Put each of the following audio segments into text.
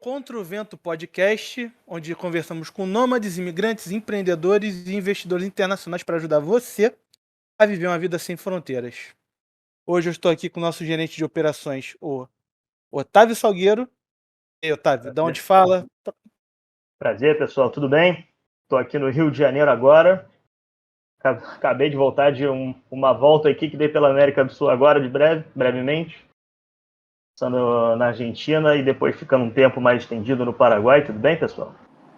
Contra o Vento Podcast, onde conversamos com nômades, imigrantes, empreendedores e investidores internacionais para ajudar você a viver uma vida sem fronteiras. Hoje eu estou aqui com o nosso gerente de operações, o Otávio Salgueiro. E aí, Otávio, de onde fala? Prazer, pessoal, tudo bem? Estou aqui no Rio de Janeiro agora. Acabei de voltar de uma volta aqui que dei pela América do Sul agora, brevemente. Passando na Argentina e depois ficando um tempo mais estendido no Paraguai. Tudo bem, pessoal?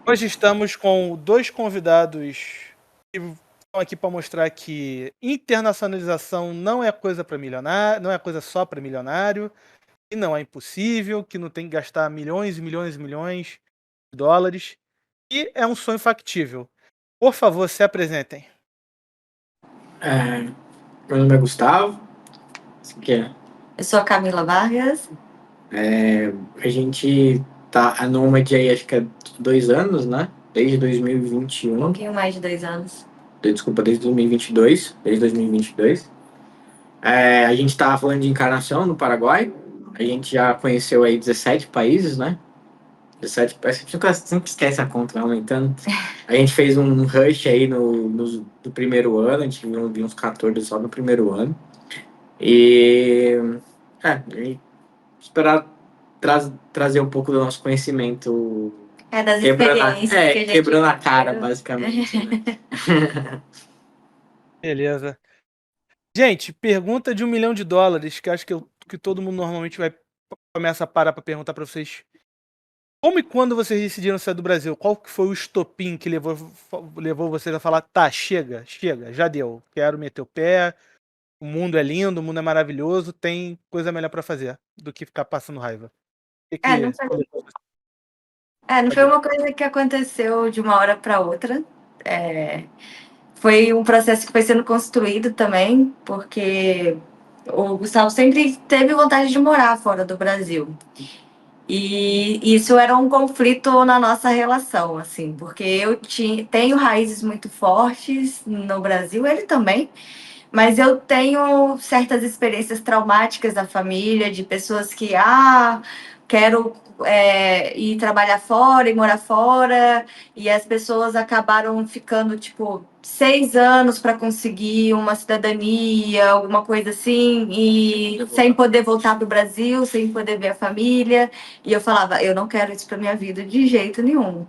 Hoje estamos com dois convidados que estão aqui para mostrar que internacionalização não é coisa para milionário, não é coisa só para milionário, que não é impossível, que não tem que gastar milhões e milhões e milhões de dólares, e é um sonho factível. Por favor, se apresentem. Meu nome é Gustavo. Eu sou a Camila Vargas. A gente tá a Nômade aí, acho que há 2 anos, né? Desde 2021. Um pouquinho mais de 2 anos. Desculpa, desde 2022. Desde 2022. A gente tava falando de encarnação no Paraguai. A gente já conheceu aí 17 países, né? 17 países. Sempre esquece a conta, vai aumentando. A gente fez um rush aí no primeiro ano. A gente viu uns 14 só no primeiro ano. E esperar trazer um pouco do nosso conhecimento. Das experiências que a gente quebrando a cara, basicamente. Né? Beleza. Gente, pergunta de $1 milhão, que acho que todo mundo normalmente começa a parar para perguntar para vocês. Como e quando vocês decidiram sair do Brasil? Qual que foi o estopim que levou vocês a falar, tá, chega, já deu, quero meter o pé, o mundo é lindo, o mundo é maravilhoso, tem coisa melhor para fazer do que ficar passando raiva? Não foi uma coisa que aconteceu de uma hora para outra. Foi um processo que foi sendo construído também, porque o Gustavo sempre teve vontade de morar fora do Brasil. E isso era um conflito na nossa relação, assim, porque eu tenho raízes muito fortes no Brasil, ele também, mas eu tenho certas experiências traumáticas da família, de pessoas que, quero ir trabalhar fora e morar fora, e as pessoas acabaram ficando, 6 anos para conseguir uma cidadania, alguma coisa assim, e sem poder voltar para o Brasil, sem poder ver a família. E eu falava, eu não quero isso para minha vida de jeito nenhum.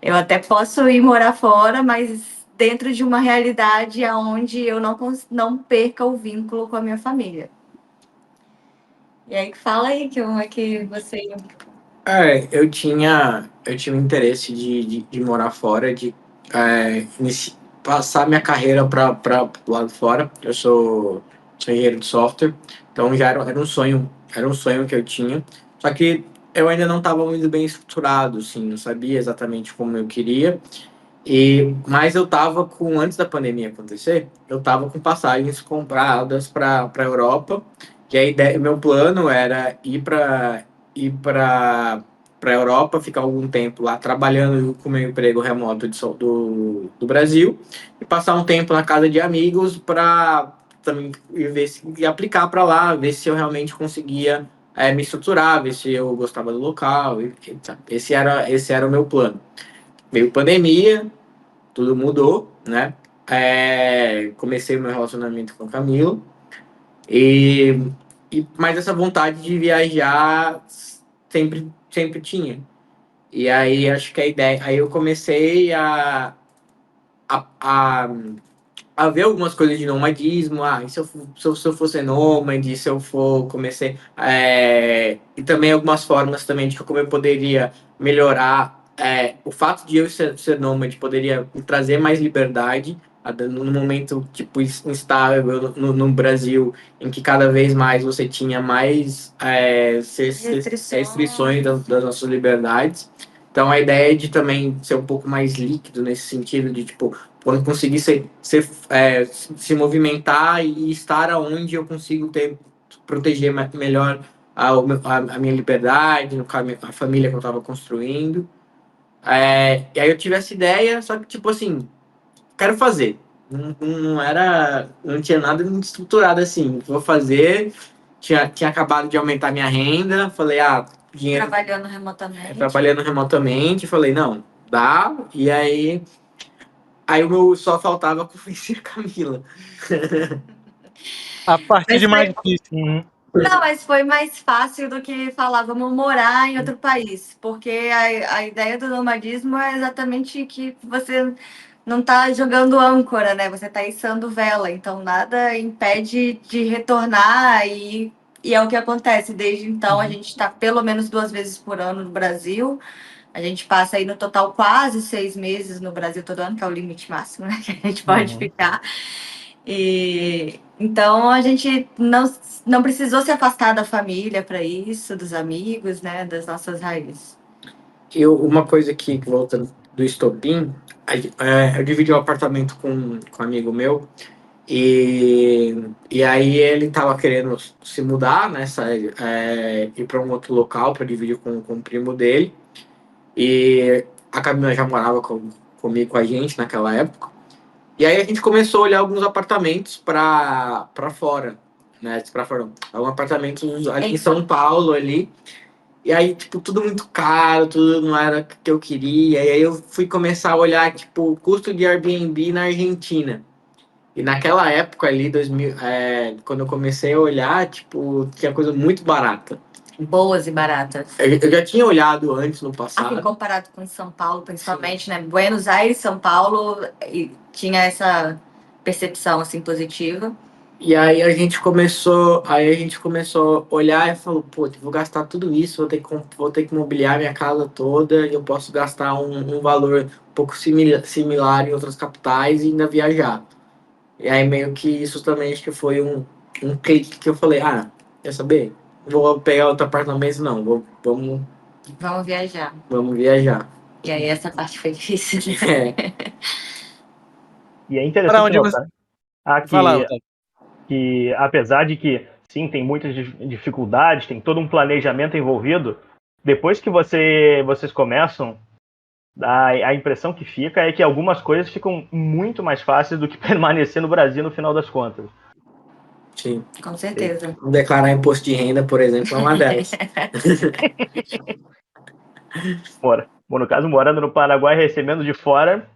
Eu até posso ir morar fora, mas dentro de uma realidade onde eu não perca o vínculo com a minha família. E aí, fala aí como é que você... Eu tinha um interesse de morar fora, de passar minha carreira para o lado de fora. Eu sou engenheiro de software, então já era um sonho que eu tinha. Só que eu ainda não estava muito bem estruturado, assim, não sabia exatamente como eu queria. Mas eu estava antes da pandemia acontecer, eu estava com passagens compradas para a Europa. E a ideia, meu plano era ir para a Europa, ficar algum tempo lá trabalhando com meu emprego remoto do Brasil e passar um tempo na casa de amigos para também ver e aplicar para lá, ver se eu realmente conseguia me estruturar, ver se eu gostava do local. Esse era o meu plano. Veio pandemia, tudo mudou, né? Comecei o meu relacionamento com o Camilo mas essa vontade de viajar sempre tinha. E aí acho que a ideia, aí eu comecei a ver algumas coisas de nomadismo. E se eu for ser nômade, se eu for comecei e também algumas formas também de como eu poderia melhorar. O fato de eu ser nômade poderia me trazer mais liberdade no momento instável no Brasil, em que cada vez mais você tinha mais restrições das nossas liberdades. Então a ideia é de também ser um pouco mais líquido nesse sentido de quando conseguir se movimentar e estar aonde eu consigo proteger melhor a minha liberdade, a família que eu estava construindo. E aí eu tive essa ideia, só que quero fazer. Não tinha nada muito estruturado assim. Vou fazer. Tinha acabado de aumentar minha renda. Falei, dinheiro Trabalhando remotamente. trabalhando remotamente. Falei, não, dá. E aí o meu só faltava convencer a Camila. A partir Mas de mais foi- difícil. Uhum. Não, mas foi mais fácil do que falar, vamos morar em outro país. Porque a ideia do nomadismo é exatamente que você não está jogando âncora, né? Você está içando vela. Então nada impede de retornar e é o que acontece. Desde então a gente está pelo menos 2 vezes por ano no Brasil. A gente passa aí no total quase 6 meses no Brasil todo ano, que é o limite máximo, né? Que a gente pode ficar. E então a gente não precisou se afastar da família para isso, dos amigos, né? Das nossas raízes. Uma coisa que, voltando do estopim, eu dividi um apartamento com um amigo meu, e aí ele tava querendo se mudar, né, ir para um outro local para dividir com o primo dele, e a Camila já morava comigo, com a gente naquela época, e aí a gente começou a olhar alguns apartamentos para fora, né, para fora, alguns apartamentos ali em São Paulo, ali. E aí, tipo, tudo muito caro, tudo não era o que eu queria. E aí eu fui começar a olhar, tipo, o custo de Airbnb na Argentina. E naquela época ali, quando eu comecei a olhar, tipo, tinha coisa muito barata. Boas e baratas. Eu já tinha olhado antes no Assim, passado. comparado com São Paulo, principalmente, né? Buenos Aires, São Paulo, e tinha essa percepção assim positiva. E aí a gente começou a olhar e falou, pô, vou gastar tudo isso, vou ter que mobiliar minha casa toda, e eu posso gastar um valor um pouco similar em outras capitais e ainda viajar. E aí meio que isso também acho que foi um clique que eu falei, quer saber? Vou pegar outro apartamento, não, Vamos viajar. vamos viajar. E aí essa parte foi difícil, né? É, E é Para interessante onde você. notar Vai lá, que, Otávio. que, apesar de que, sim, tem muitas dificuldades, tem todo um planejamento envolvido, depois que vocês começam, a impressão que fica é que algumas coisas ficam muito mais fáceis do que permanecer no Brasil no final das contas. sim. Com certeza. Declarar imposto de renda, por exemplo, é uma delas. Bom, no caso, morando no Paraguai, recebendo de fora,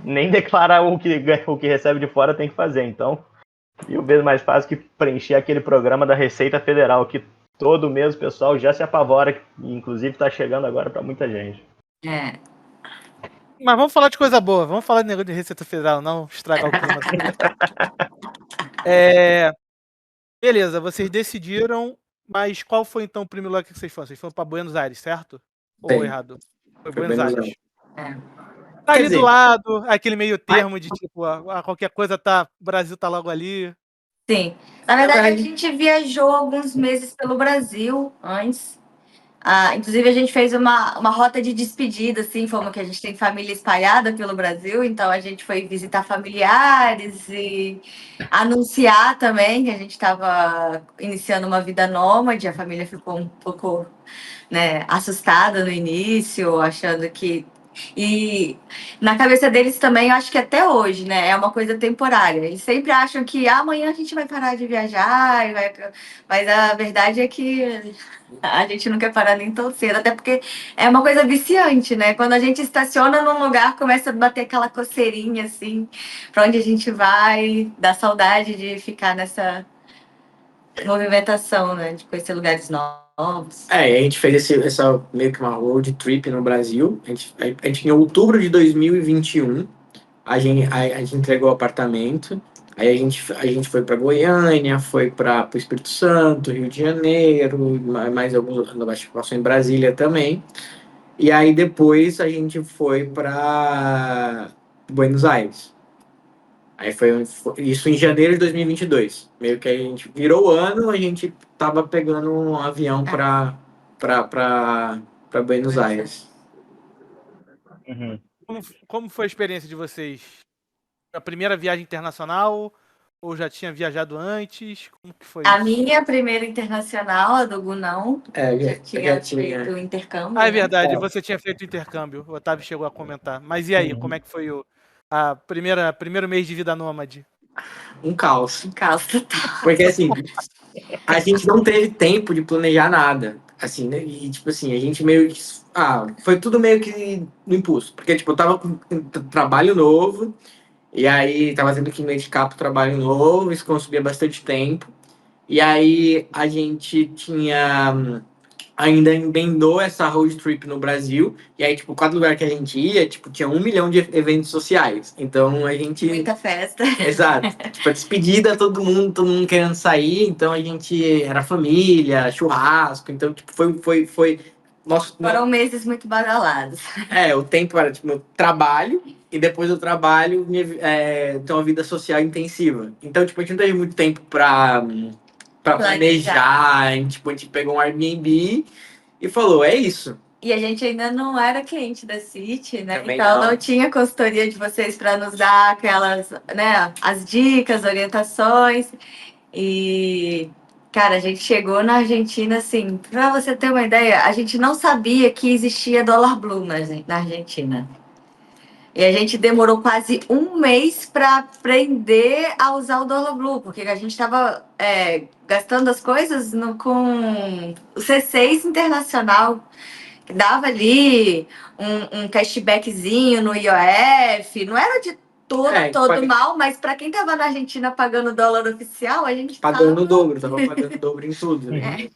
nem declarar o que recebe de fora tem que fazer. Então, mil vezes mais fácil que preencher aquele programa da Receita Federal, que todo mês o pessoal já se apavora, que inclusive está chegando agora para muita gente. É. Mas vamos falar de coisa boa. Vamos falar de negócio de Receita Federal, não estragar o clima. Beleza, vocês decidiram, mas qual foi então o primeiro lugar que vocês foram? Vocês foram para Buenos Aires, certo? Ou Sim. errado? Foi Foi Buenos Buenos Aires. É. Tá Quer ali do dizer, lado, aquele meio termo de tipo, qualquer coisa o Brasil tá logo ali. Sim. Na verdade, a gente viajou alguns meses pelo Brasil antes. Inclusive, a gente fez uma rota de despedida, assim, como que a gente tem família espalhada pelo Brasil, então a gente foi visitar familiares e anunciar também que a gente estava iniciando uma vida nômade. A família ficou um pouco, né, assustada no início, achando que. E na cabeça deles também, eu acho que até hoje, né, é uma coisa temporária. Eles sempre acham que amanhã a gente vai parar de viajar, mas a verdade é que a gente não quer parar nem tão cedo, até porque é uma coisa viciante, né? Quando a gente estaciona num lugar, começa a bater aquela coceirinha, assim, pra onde a gente vai, dá saudade de ficar nessa movimentação, né? De conhecer lugares novos. a gente fez essa meio que uma road trip no Brasil. A gente em outubro de 2021, a gente entregou o apartamento. Aí a gente foi para Goiânia, foi para o Espírito Santo, Rio de Janeiro, mais alguns, acho que passou em Brasília também. E aí depois a gente foi para Buenos Aires. Aí foi isso em janeiro de 2022. Meio que a gente virou o ano, a gente tava pegando um avião para Buenos Aires. Uhum. Como foi a experiência de vocês? A primeira viagem internacional? Ou já tinha viajado antes? Como que foi A isso? minha primeira internacional, a do Gunão, Já feito tinha. o intercâmbio, É né? verdade, você tinha feito intercâmbio. O Otávio chegou a comentar. Mas e aí, como é que foi primeiro mês de vida nômade? Um caos. Em casa total. Porque assim, a gente não teve tempo de planejar nada. assim, né? E, tipo assim, a gente meio que... foi tudo meio que no impulso. Porque, tipo, eu tava com um trabalho novo, e aí tava tendo que me dedicar pro trabalho novo, isso consumia bastante tempo. E aí a gente tinha... ainda emendou essa road trip no Brasil, e aí, tipo, cada lugar que a gente ia, tipo, tinha 1 milhão de eventos sociais. Então, a gente... Muita festa. Exato. Tipo, a despedida, todo mundo querendo sair, então a gente era família, churrasco, então, tipo, foi... Nosso, Foram meses muito badalados. o tempo era, tipo, meu trabalho, e depois do trabalho, ter uma vida social intensiva. Então, tipo, a gente não teve muito tempo pra planejar, a gente pegou um Airbnb e falou, é isso. E a gente ainda não era cliente da City, né? Também Então não. não tinha consultoria de vocês para nos dar aquelas, né, as dicas, orientações. E, cara, a gente chegou na Argentina, assim, para você ter uma ideia, a gente não sabia que existia dólar blue na Argentina. E a gente demorou quase um mês para aprender a usar o dólar blue, porque a gente estava gastando as coisas com o C6 internacional, que dava ali um cashbackzinho no IOF, não era de todo mal, mas para quem estava na Argentina pagando dólar oficial, a gente pagando o dobro, tava pagando o dobro em tudo, né? Uhum.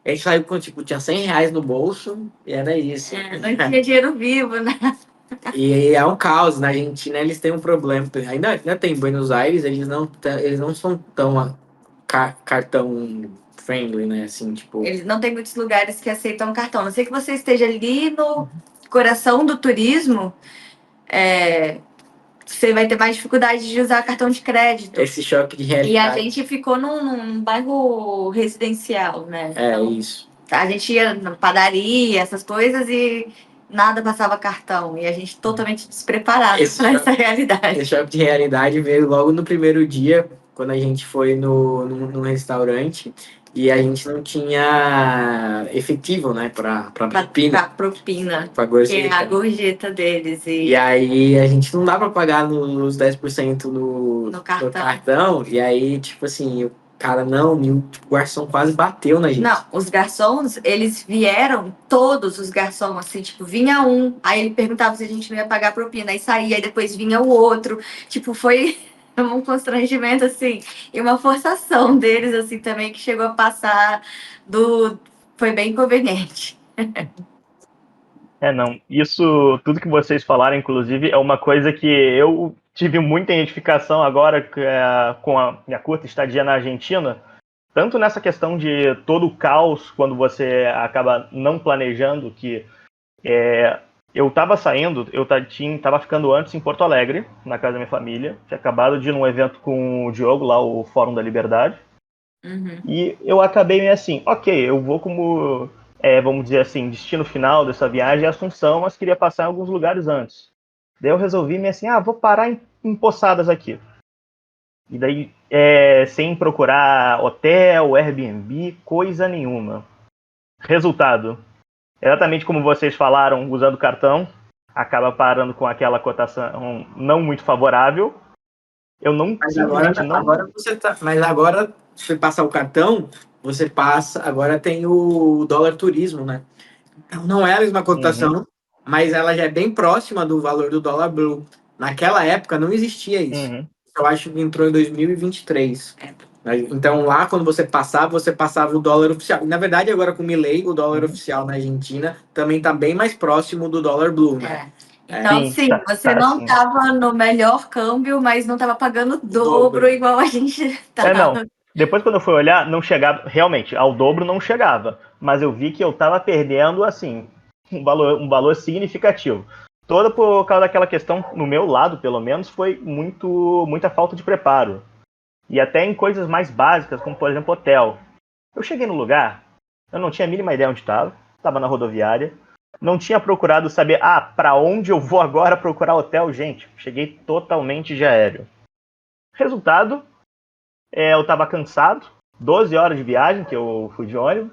A gente saiu com, tipo, tinha R$ 100 no bolso, e era isso. não tinha dinheiro vivo, né? E é um caos. Na Argentina eles têm um problema. Ainda tem em Buenos Aires, eles não são tão cartão friendly, né? Assim, tipo. Eles não tem muitos lugares que aceitam cartão. A não sei que você esteja ali no coração do turismo, você vai ter mais dificuldade de usar cartão de crédito. Esse choque de E a realidade. gente ficou num bairro residencial, né? Então, Isso. a gente ia na padaria, essas coisas, e nada passava cartão. E a gente totalmente despreparado para essa realidade. Esse choque de realidade veio logo no primeiro dia, quando a gente foi num restaurante e a gente não tinha efetivo, né, pra propina. Pra propina, Pra que gorjeta. é a gorjeta deles. E aí a gente não dá pra pagar nos 10% no cartão. E aí, tipo assim, o cara o garçom quase bateu na gente. Não, os garçons, eles vieram, todos os garçons, assim, tipo, vinha um, aí ele perguntava se a gente não ia pagar propina, aí saía, aí depois vinha o outro, tipo, foi um constrangimento, assim, e uma forçação deles, assim, também, que chegou a passar foi bem inconveniente. Não. Isso, tudo que vocês falaram, inclusive, é uma coisa que eu tive muita identificação agora com a minha curta estadia na Argentina, tanto nessa questão de todo o caos, quando você acaba não planejando, que eu estava saindo, eu estava ficando antes em Porto Alegre, na casa da minha família, tinha acabado de ir num evento com o Diogo, lá, o Fórum da Liberdade, e eu acabei meio assim, ok, eu vou como, vamos dizer assim, destino final dessa viagem é Assunção, mas queria passar em alguns lugares antes. Daí eu resolvi meio assim, vou parar em Poçadas aqui. E daí, sem procurar hotel, Airbnb, coisa nenhuma. Resultado, exatamente como vocês falaram, usando cartão, acaba parando com aquela cotação não muito favorável. Eu não, simplesmente não... Mas agora, se você passar o cartão, você passa. Agora tem o dólar turismo, né? Então, não é a mesma cotação, mas ela já é bem próxima do valor do dólar blue. Naquela época não existia isso. Eu acho que entrou em 2023. Então lá, quando você passava o dólar oficial. E, na verdade, agora com o Milei, o dólar oficial na Argentina também está bem mais próximo do dólar blue, né? Então, sim, você não estava no melhor câmbio, mas não estava pagando o dobro igual a gente estava. Não. Depois, quando eu fui olhar, não chegava, realmente, ao dobro não chegava. Mas eu vi que eu estava perdendo, assim, um valor significativo. Toda por causa daquela questão, no meu lado, pelo menos, foi muita falta de preparo. E até em coisas mais básicas, como, por exemplo, hotel. Eu cheguei no lugar, eu não tinha a mínima ideia onde estava na rodoviária. Não tinha procurado saber, para onde eu vou agora procurar hotel, gente. Cheguei totalmente de aéreo. Resultado, eu estava cansado, 12 horas de viagem, que eu fui de ônibus.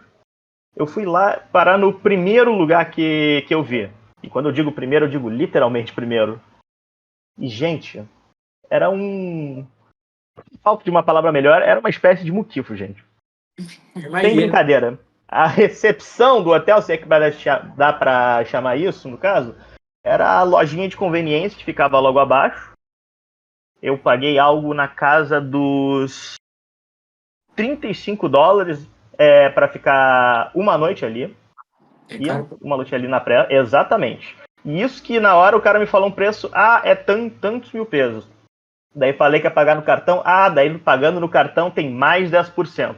Eu fui lá parar no primeiro lugar que eu vi. E quando eu digo primeiro, eu digo literalmente primeiro. E, gente, era falta de uma palavra melhor, era uma espécie de muquifo, gente. Sem brincadeira. A recepção do hotel, se é que dá para chamar isso, no caso, era a lojinha de conveniência que ficava logo abaixo. Eu paguei algo na casa dos $35 para ficar uma noite ali. Uma noite ali na praia, exatamente. E isso que na hora o cara me falou um preço, é tantos mil pesos. Daí falei que ia pagar no cartão, daí pagando no cartão tem mais 10%.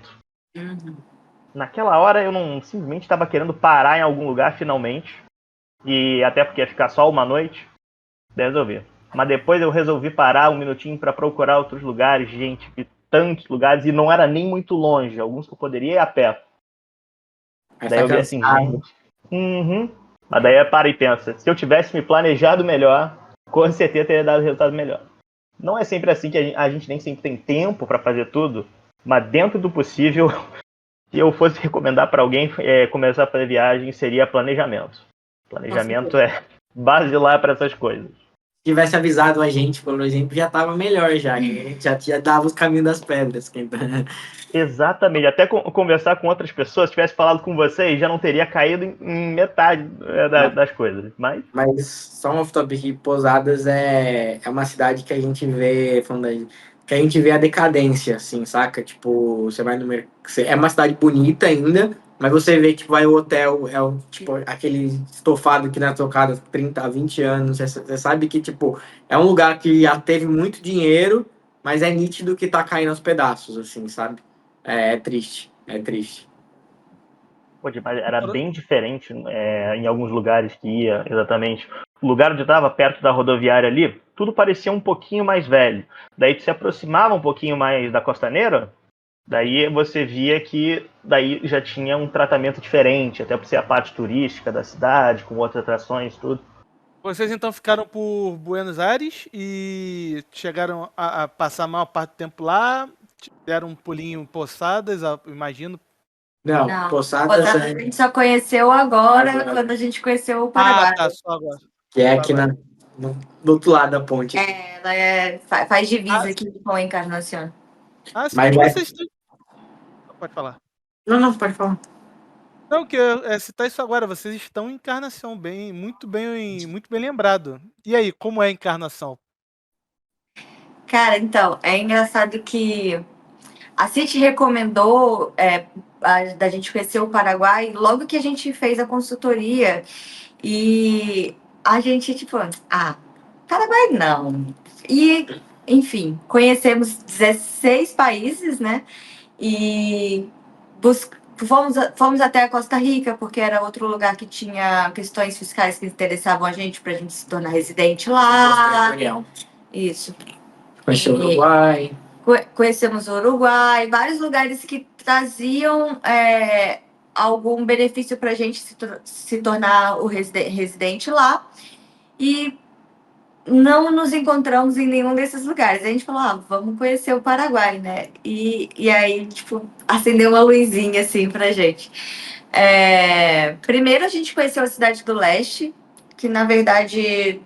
Naquela hora eu não simplesmente estava querendo parar em algum lugar finalmente. E até porque ia ficar só uma noite, daí resolvi. Mas depois eu resolvi parar um minutinho para procurar outros lugares, gente, vi tantos lugares e não era nem muito longe, alguns que eu poderia ir a pé. Daí eu vi assim, gente. Mas daí para e pensa, se eu tivesse me planejado melhor, com certeza teria dado resultado melhor. Não é sempre assim que a gente nem sempre tem tempo para fazer tudo, mas dentro do possível, se eu fosse recomendar para alguém começar a fazer viagem, seria planejamento. Planejamento é basilar para essas coisas. Se tivesse avisado a gente, por exemplo, já estava melhor já. A gente já dava os caminhos das pedras. Exatamente. Até conversar com outras pessoas, se tivesse falado com vocês, já não teria caído em metade das coisas. Mas só um off-topic aqui, Posadas é uma cidade que a gente vê, que a gente vê a decadência, assim, saca? Tipo, você vai no mercado. É uma cidade bonita ainda, mas você vê que vai o hotel, tipo, aquele estofado que na tocada 30 a 20 anos. Você sabe que, tipo, é um lugar que já teve muito dinheiro, mas é nítido que tá caindo aos pedaços, assim, sabe? É triste, é triste. Mas era bem diferente em alguns lugares que ia, exatamente. O lugar onde estava perto da rodoviária ali, tudo parecia um pouquinho mais velho. Daí tu se aproximava um pouquinho mais da Costaneira, daí você via que daí já tinha um tratamento diferente, até por ser a parte turística da cidade, com outras atrações, tudo. Vocês então ficaram por Buenos Aires e chegaram a passar a maior parte do tempo lá, deram um pulinho em Poçadas, imagino. Não, Posadas a gente só conheceu agora, quando a gente conheceu o Paraguai. Tá, só agora. que é aqui do outro lado da ponte. Ela faz divisa aqui com a Encarnação. Sim, Mas vocês estão... Pode falar. Não, pode falar. Não, que citar isso agora, vocês estão em Encarnação, muito bem lembrado. E aí, como é a Encarnação? Cara, então, é engraçado que a City recomendou da gente conhecer o Paraguai logo que a gente fez a consultoria. E a gente, tipo, Paraguai não. E, enfim, conhecemos 16 países, né? E fomos até a Costa Rica, porque era outro lugar que tinha questões fiscais que interessavam a gente para a gente se tornar residente lá. Isso. Conheceu o Uruguai. Conhecemos o Uruguai, vários lugares que traziam algum benefício para a gente se tornar o residente lá. E não nos encontramos em nenhum desses lugares. A gente falou, vamos conhecer o Paraguai, né? E aí, tipo, acendeu uma luzinha, assim, pra gente. Primeiro a gente conheceu a Cidade do Leste, que na verdade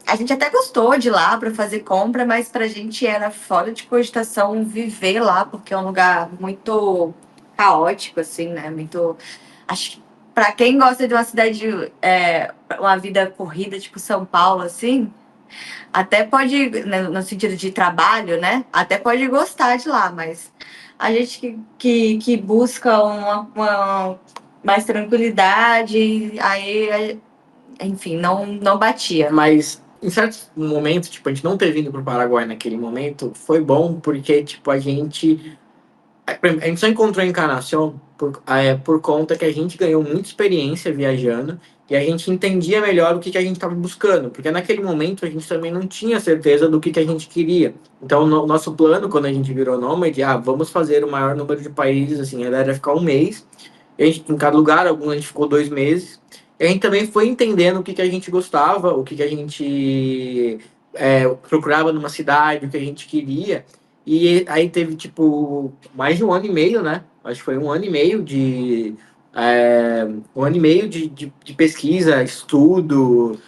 a gente até gostou de ir lá para fazer compra, mas pra gente era fora de cogitação viver lá, porque é um lugar muito caótico, assim, né? Muito. Acho que para quem gosta de uma cidade, uma vida corrida, tipo São Paulo, assim, até pode, no sentido de trabalho, né? Até pode gostar de lá, mas a gente que busca uma mais tranquilidade, aí, enfim, não batia. Mas em certos momentos, tipo, a gente não ter vindo pro Paraguai naquele momento foi bom porque, tipo, a gente só encontrou a Encarnação por conta que a gente ganhou muita experiência viajando e a gente entendia melhor o que a gente estava buscando, porque naquele momento a gente também não tinha certeza do que a gente queria. Então, o nosso plano, quando a gente virou nômade, vamos fazer o maior número de países, assim, a ideia era ficar um mês, a gente, em cada lugar, alguns a gente ficou 2 meses, e a gente também foi entendendo o que a gente gostava, o que a gente procurava numa cidade, o que a gente queria. E aí teve, tipo, mais de 1 ano e meio, né? Acho que foi 1 ano e meio de... 1 ano e meio de pesquisa, estudo.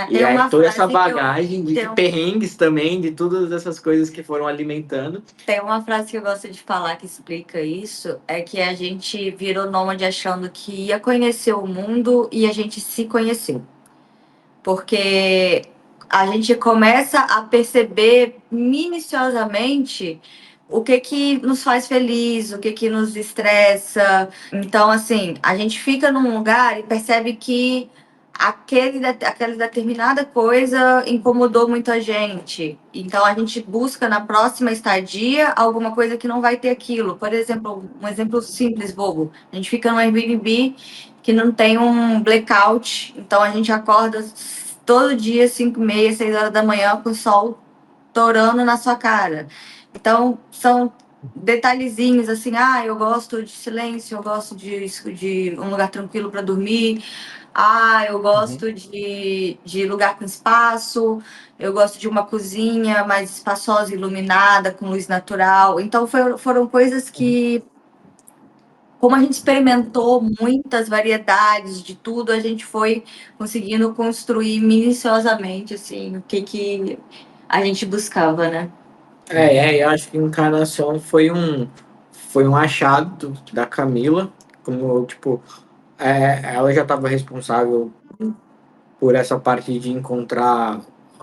E Tem aí uma toda essa frase que eu bagagem de tenho, perrengues também, de todas essas coisas que foram alimentando. tem uma frase que eu gosto de falar que explica isso, é que a gente virou nômade achando que ia conhecer o mundo e a gente se conheceu. Porque a gente começa a perceber minuciosamente o que que nos faz feliz, o que que nos estressa. Então, assim, a gente fica num lugar e percebe que aquela determinada coisa incomodou muita gente. Então, a gente busca na próxima estadia alguma coisa que não vai ter aquilo. Por exemplo, um exemplo simples, bobo. A gente fica no Airbnb que não tem um blackout, então a gente acorda todo dia, 5h30, 6 horas da manhã, com o sol torando na sua cara. Então, são detalhezinhos assim, eu gosto de silêncio, eu gosto de um lugar tranquilo para dormir, eu gosto de lugar com espaço, eu gosto de uma cozinha mais espaçosa, iluminada, com luz natural. Então, foram coisas que, como a gente experimentou muitas variedades de tudo, a gente foi conseguindo construir minuciosamente assim, o que a gente buscava, né? Eu acho que Encarnação foi um achado da Camila, como, tipo, ela já estava responsável por essa parte de encontrar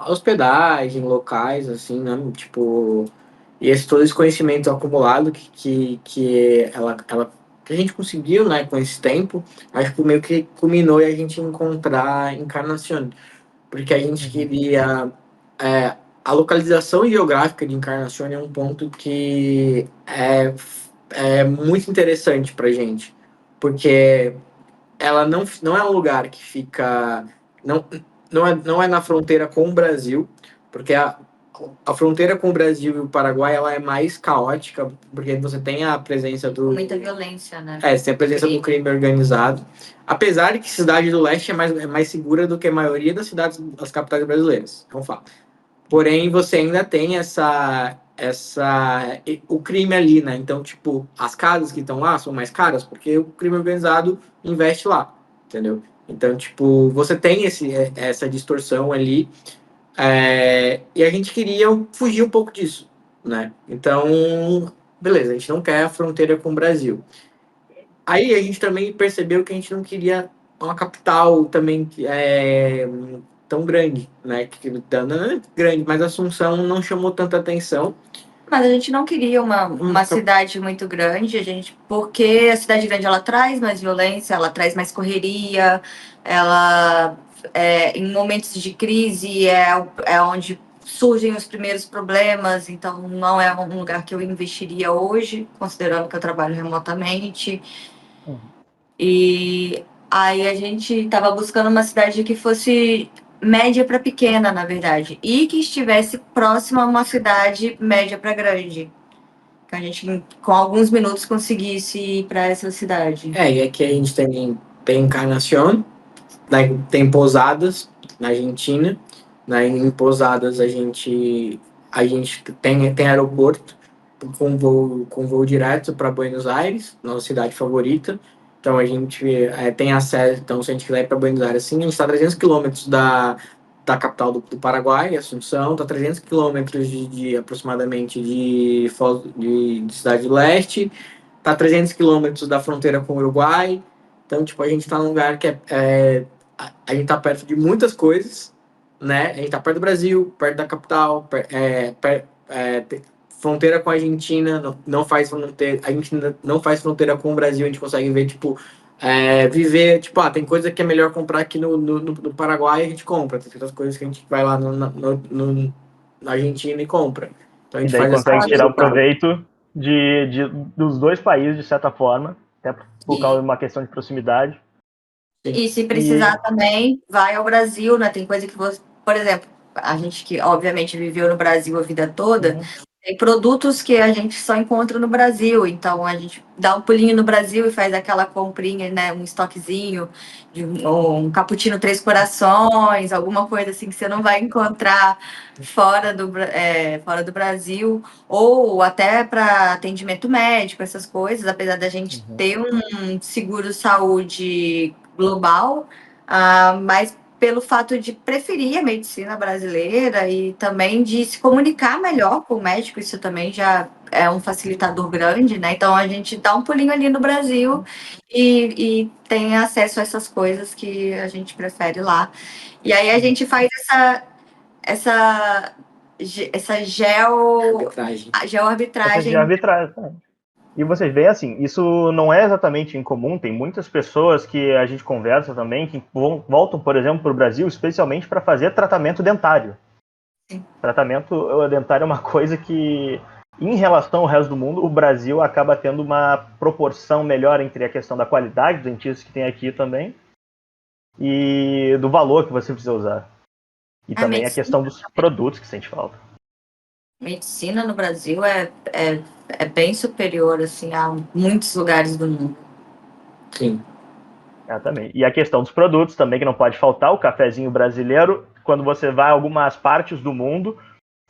hospedagem, locais, assim, né? Tipo, e todo esse conhecimento acumulado que a gente conseguiu, né, com esse tempo, acho que meio que culminou e a gente encontrar Encarnação, porque a gente queria a localização geográfica de Encarnação é um ponto que é muito interessante para gente, porque ela não é um lugar que fica. Não, não é na fronteira com o Brasil, porque a fronteira com o Brasil e o Paraguai ela é mais caótica, porque você tem a presença do. Muita violência, né? Você tem a presença do crime organizado. Apesar de que Cidade do Leste é mais segura do que a maioria das cidades, das capitais brasileiras. É um fato. Porém, você ainda tem o crime ali, né? Então, tipo, as casas que estão lá são mais caras porque o crime organizado investe lá, entendeu? Então, tipo, você tem essa distorção ali, e a gente queria fugir um pouco disso, né? Então, beleza, a gente não quer a fronteira com o Brasil. Aí a gente também percebeu que a gente não queria uma capital também tão grande, né? Não é grande, mas Assunção não chamou tanta atenção. Mas a gente não queria uma cidade muito grande, porque a cidade grande ela traz mais violência, ela traz mais correria, ela em momentos de crise é onde surgem os primeiros problemas, então não é um lugar que eu investiria hoje, considerando que eu trabalho remotamente. E aí a gente estava buscando uma cidade que fosse média para pequena, na verdade, e que estivesse próxima a uma cidade média para grande. Que a gente, com alguns minutos, conseguisse ir para essa cidade. E aqui a gente tem Encarnación, tem Posadas, na Argentina. Em Posadas a gente tem aeroporto com voo direto para Buenos Aires, nossa cidade favorita. Então a gente tem acesso. Então, se a gente quiser ir para Buenos Aires, assim, a gente está a 300 quilômetros da capital do Paraguai, Assunção, está a 300 quilômetros aproximadamente de Cidade do Leste, está a 300 quilômetros da fronteira com o Uruguai. Então, tipo, a gente está num lugar que a gente está perto de muitas coisas, né? A gente está perto do Brasil, perto da capital, fronteira com a Argentina, não faz fronteira, a gente não faz fronteira com o Brasil, a gente consegue ver, tipo, viver, tipo, tem coisa que é melhor comprar aqui no Paraguai, a gente compra, tem outras coisas que a gente vai lá na Argentina e compra. Então a E gente daí faz consegue tirar o essa proveito dos dois países, de certa forma, até por causa de uma questão de proximidade. E se precisar também, vai ao Brasil, né? Tem coisa que você... Por exemplo, a gente que, obviamente, viveu no Brasil a vida toda, tem produtos que a gente só encontra no Brasil. Então, a gente dá um pulinho no Brasil e faz aquela comprinha, né? Um estoquezinho de um cappuccino Três Corações, alguma coisa assim que você não vai encontrar fora do Brasil. Ou até para atendimento médico, essas coisas. Apesar da gente ter um seguro-saúde global, mas pelo fato de preferir a medicina brasileira e também de se comunicar melhor com o médico, isso também já é um facilitador grande, né? Então a gente dá um pulinho ali no Brasil e tem acesso a essas coisas que a gente prefere lá. E aí a gente faz essa Arbitragem. Essa de geoarbitragem. arbitragem. E vocês veem assim, isso não é exatamente incomum, tem muitas pessoas que a gente conversa também que voltam, por exemplo, para o Brasil, especialmente para fazer tratamento dentário. Sim. Tratamento dentário é uma coisa que, em relação ao resto do mundo, o Brasil acaba tendo uma proporção melhor entre a questão da qualidade dos dentistas que tem aqui também e do valor que você precisa usar. E também a questão dos produtos que sente falta. Medicina no Brasil é bem superior assim, a muitos lugares do mundo. Sim. Também. E a questão dos produtos também, que não pode faltar, o cafezinho brasileiro, quando você vai a algumas partes do mundo,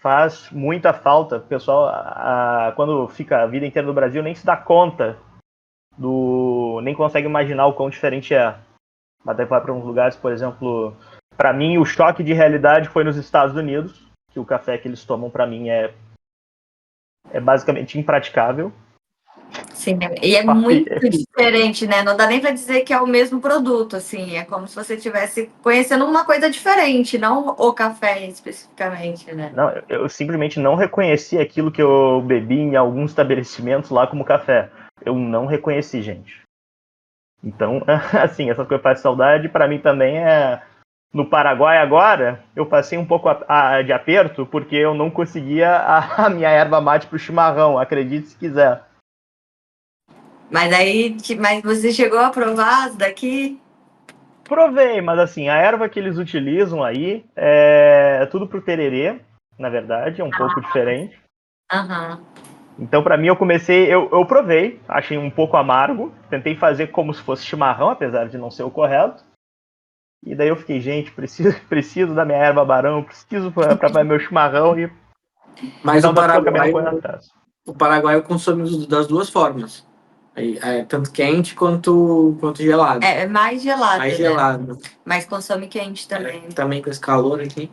faz muita falta. O pessoal, quando fica a vida inteira no Brasil, nem se dá conta nem consegue imaginar o quão diferente é. Até vai para uns lugares, por exemplo, para mim o choque de realidade foi nos Estados Unidos, que o café que eles tomam para mim é basicamente impraticável. Sim, e é muito diferente, né? Não dá nem para dizer que é o mesmo produto, assim. É como se você estivesse conhecendo uma coisa diferente, não o café especificamente, né? Não, eu simplesmente não reconheci aquilo que eu bebi em alguns estabelecimentos lá como café. Eu não reconheci, gente. Então, assim, essa coisa faz saudade, para mim também é... No Paraguai agora, eu passei um pouco de aperto, porque eu não conseguia a minha erva mate pro chimarrão, acredite se quiser. Mas você chegou a provar as daqui? Provei, mas assim, a erva que eles utilizam aí é tudo pro tererê, na verdade, é um pouco diferente. Aham. Então, para mim, eu provei, achei um pouco amargo, tentei fazer como se fosse chimarrão, apesar de não ser o correto. E daí eu fiquei, gente, preciso da minha erva barão, preciso para fazer meu chimarrão e... Mas Não, eu acabei não correndo atrás. O Paraguai eu consumo das duas formas. Tanto quente quanto gelado. É mais gelado, Mais né? gelado. Mas consome quente também. Também com esse calor aqui.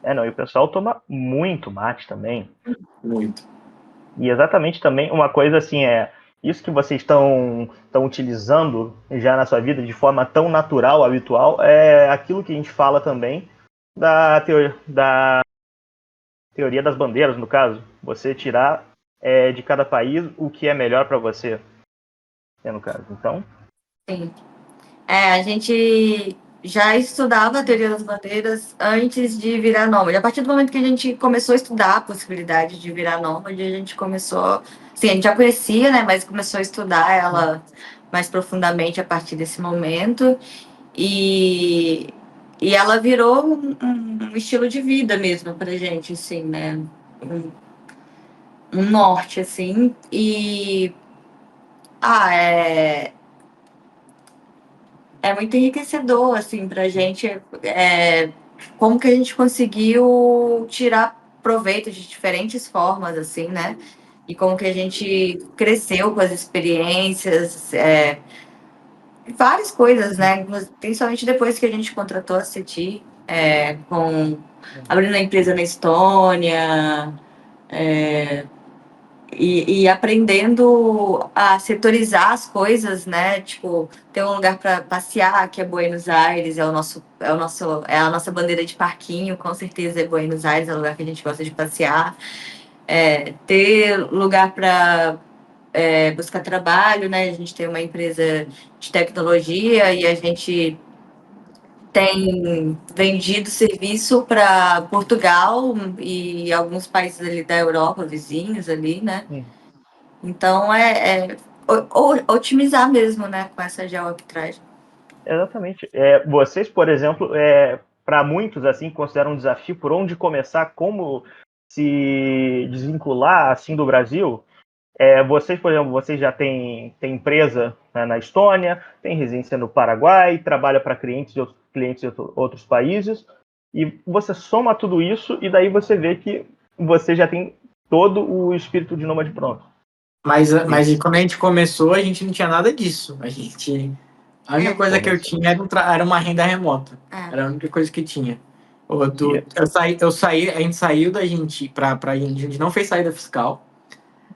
Não, e o pessoal toma muito mate também. Muito. E exatamente também uma coisa assim, isso que vocês estão utilizando já na sua vida de forma tão natural, habitual, é aquilo que a gente fala também da teoria das bandeiras, no caso. Você tirar de cada país o que é melhor para você, no caso. Então... Sim. A gente já estudava a teoria das bandeiras antes de virar nômade. A partir do momento que a gente começou a estudar a possibilidade de virar nômade, a gente começou... Sim, a gente já conhecia, né? Mas começou a estudar ela mais profundamente a partir desse momento. E ela virou um estilo de vida mesmo pra gente, assim, né? Um norte, assim. E... é muito enriquecedor, assim, pra gente, como que a gente conseguiu tirar proveito de diferentes formas, assim, né? E como que a gente cresceu com as experiências, várias coisas, né? Principalmente depois que a gente contratou a CETI, abrindo a empresa na Estônia, e aprendendo a setorizar as coisas, né? Tipo, ter um lugar para passear, que é Buenos Aires, é a nossa bandeira de parquinho, com certeza é Buenos Aires, é o lugar que a gente gosta de passear. Ter lugar para buscar trabalho, né? A gente tem uma empresa de tecnologia e a gente tem vendido serviço para Portugal e alguns países ali da Europa, vizinhos ali, né? Então, otimizar mesmo, né, com essa geoarbitragem. Exatamente. Vocês, por exemplo, para muitos, assim, consideram um desafio por onde começar, como se desvincular, assim, do Brasil. Vocês, por exemplo, vocês já têm empresa, né, na Estônia, tem residência no Paraguai, trabalha para clientes de outros países, e você soma tudo isso e daí você vê que você já tem todo o espírito de nômade pronto. Mas quando a gente começou, a gente não tinha nada disso. A gente A única coisa que eu tinha era uma renda remota. É. Era a única coisa que tinha. A gente saiu da gente a gente não fez saída fiscal.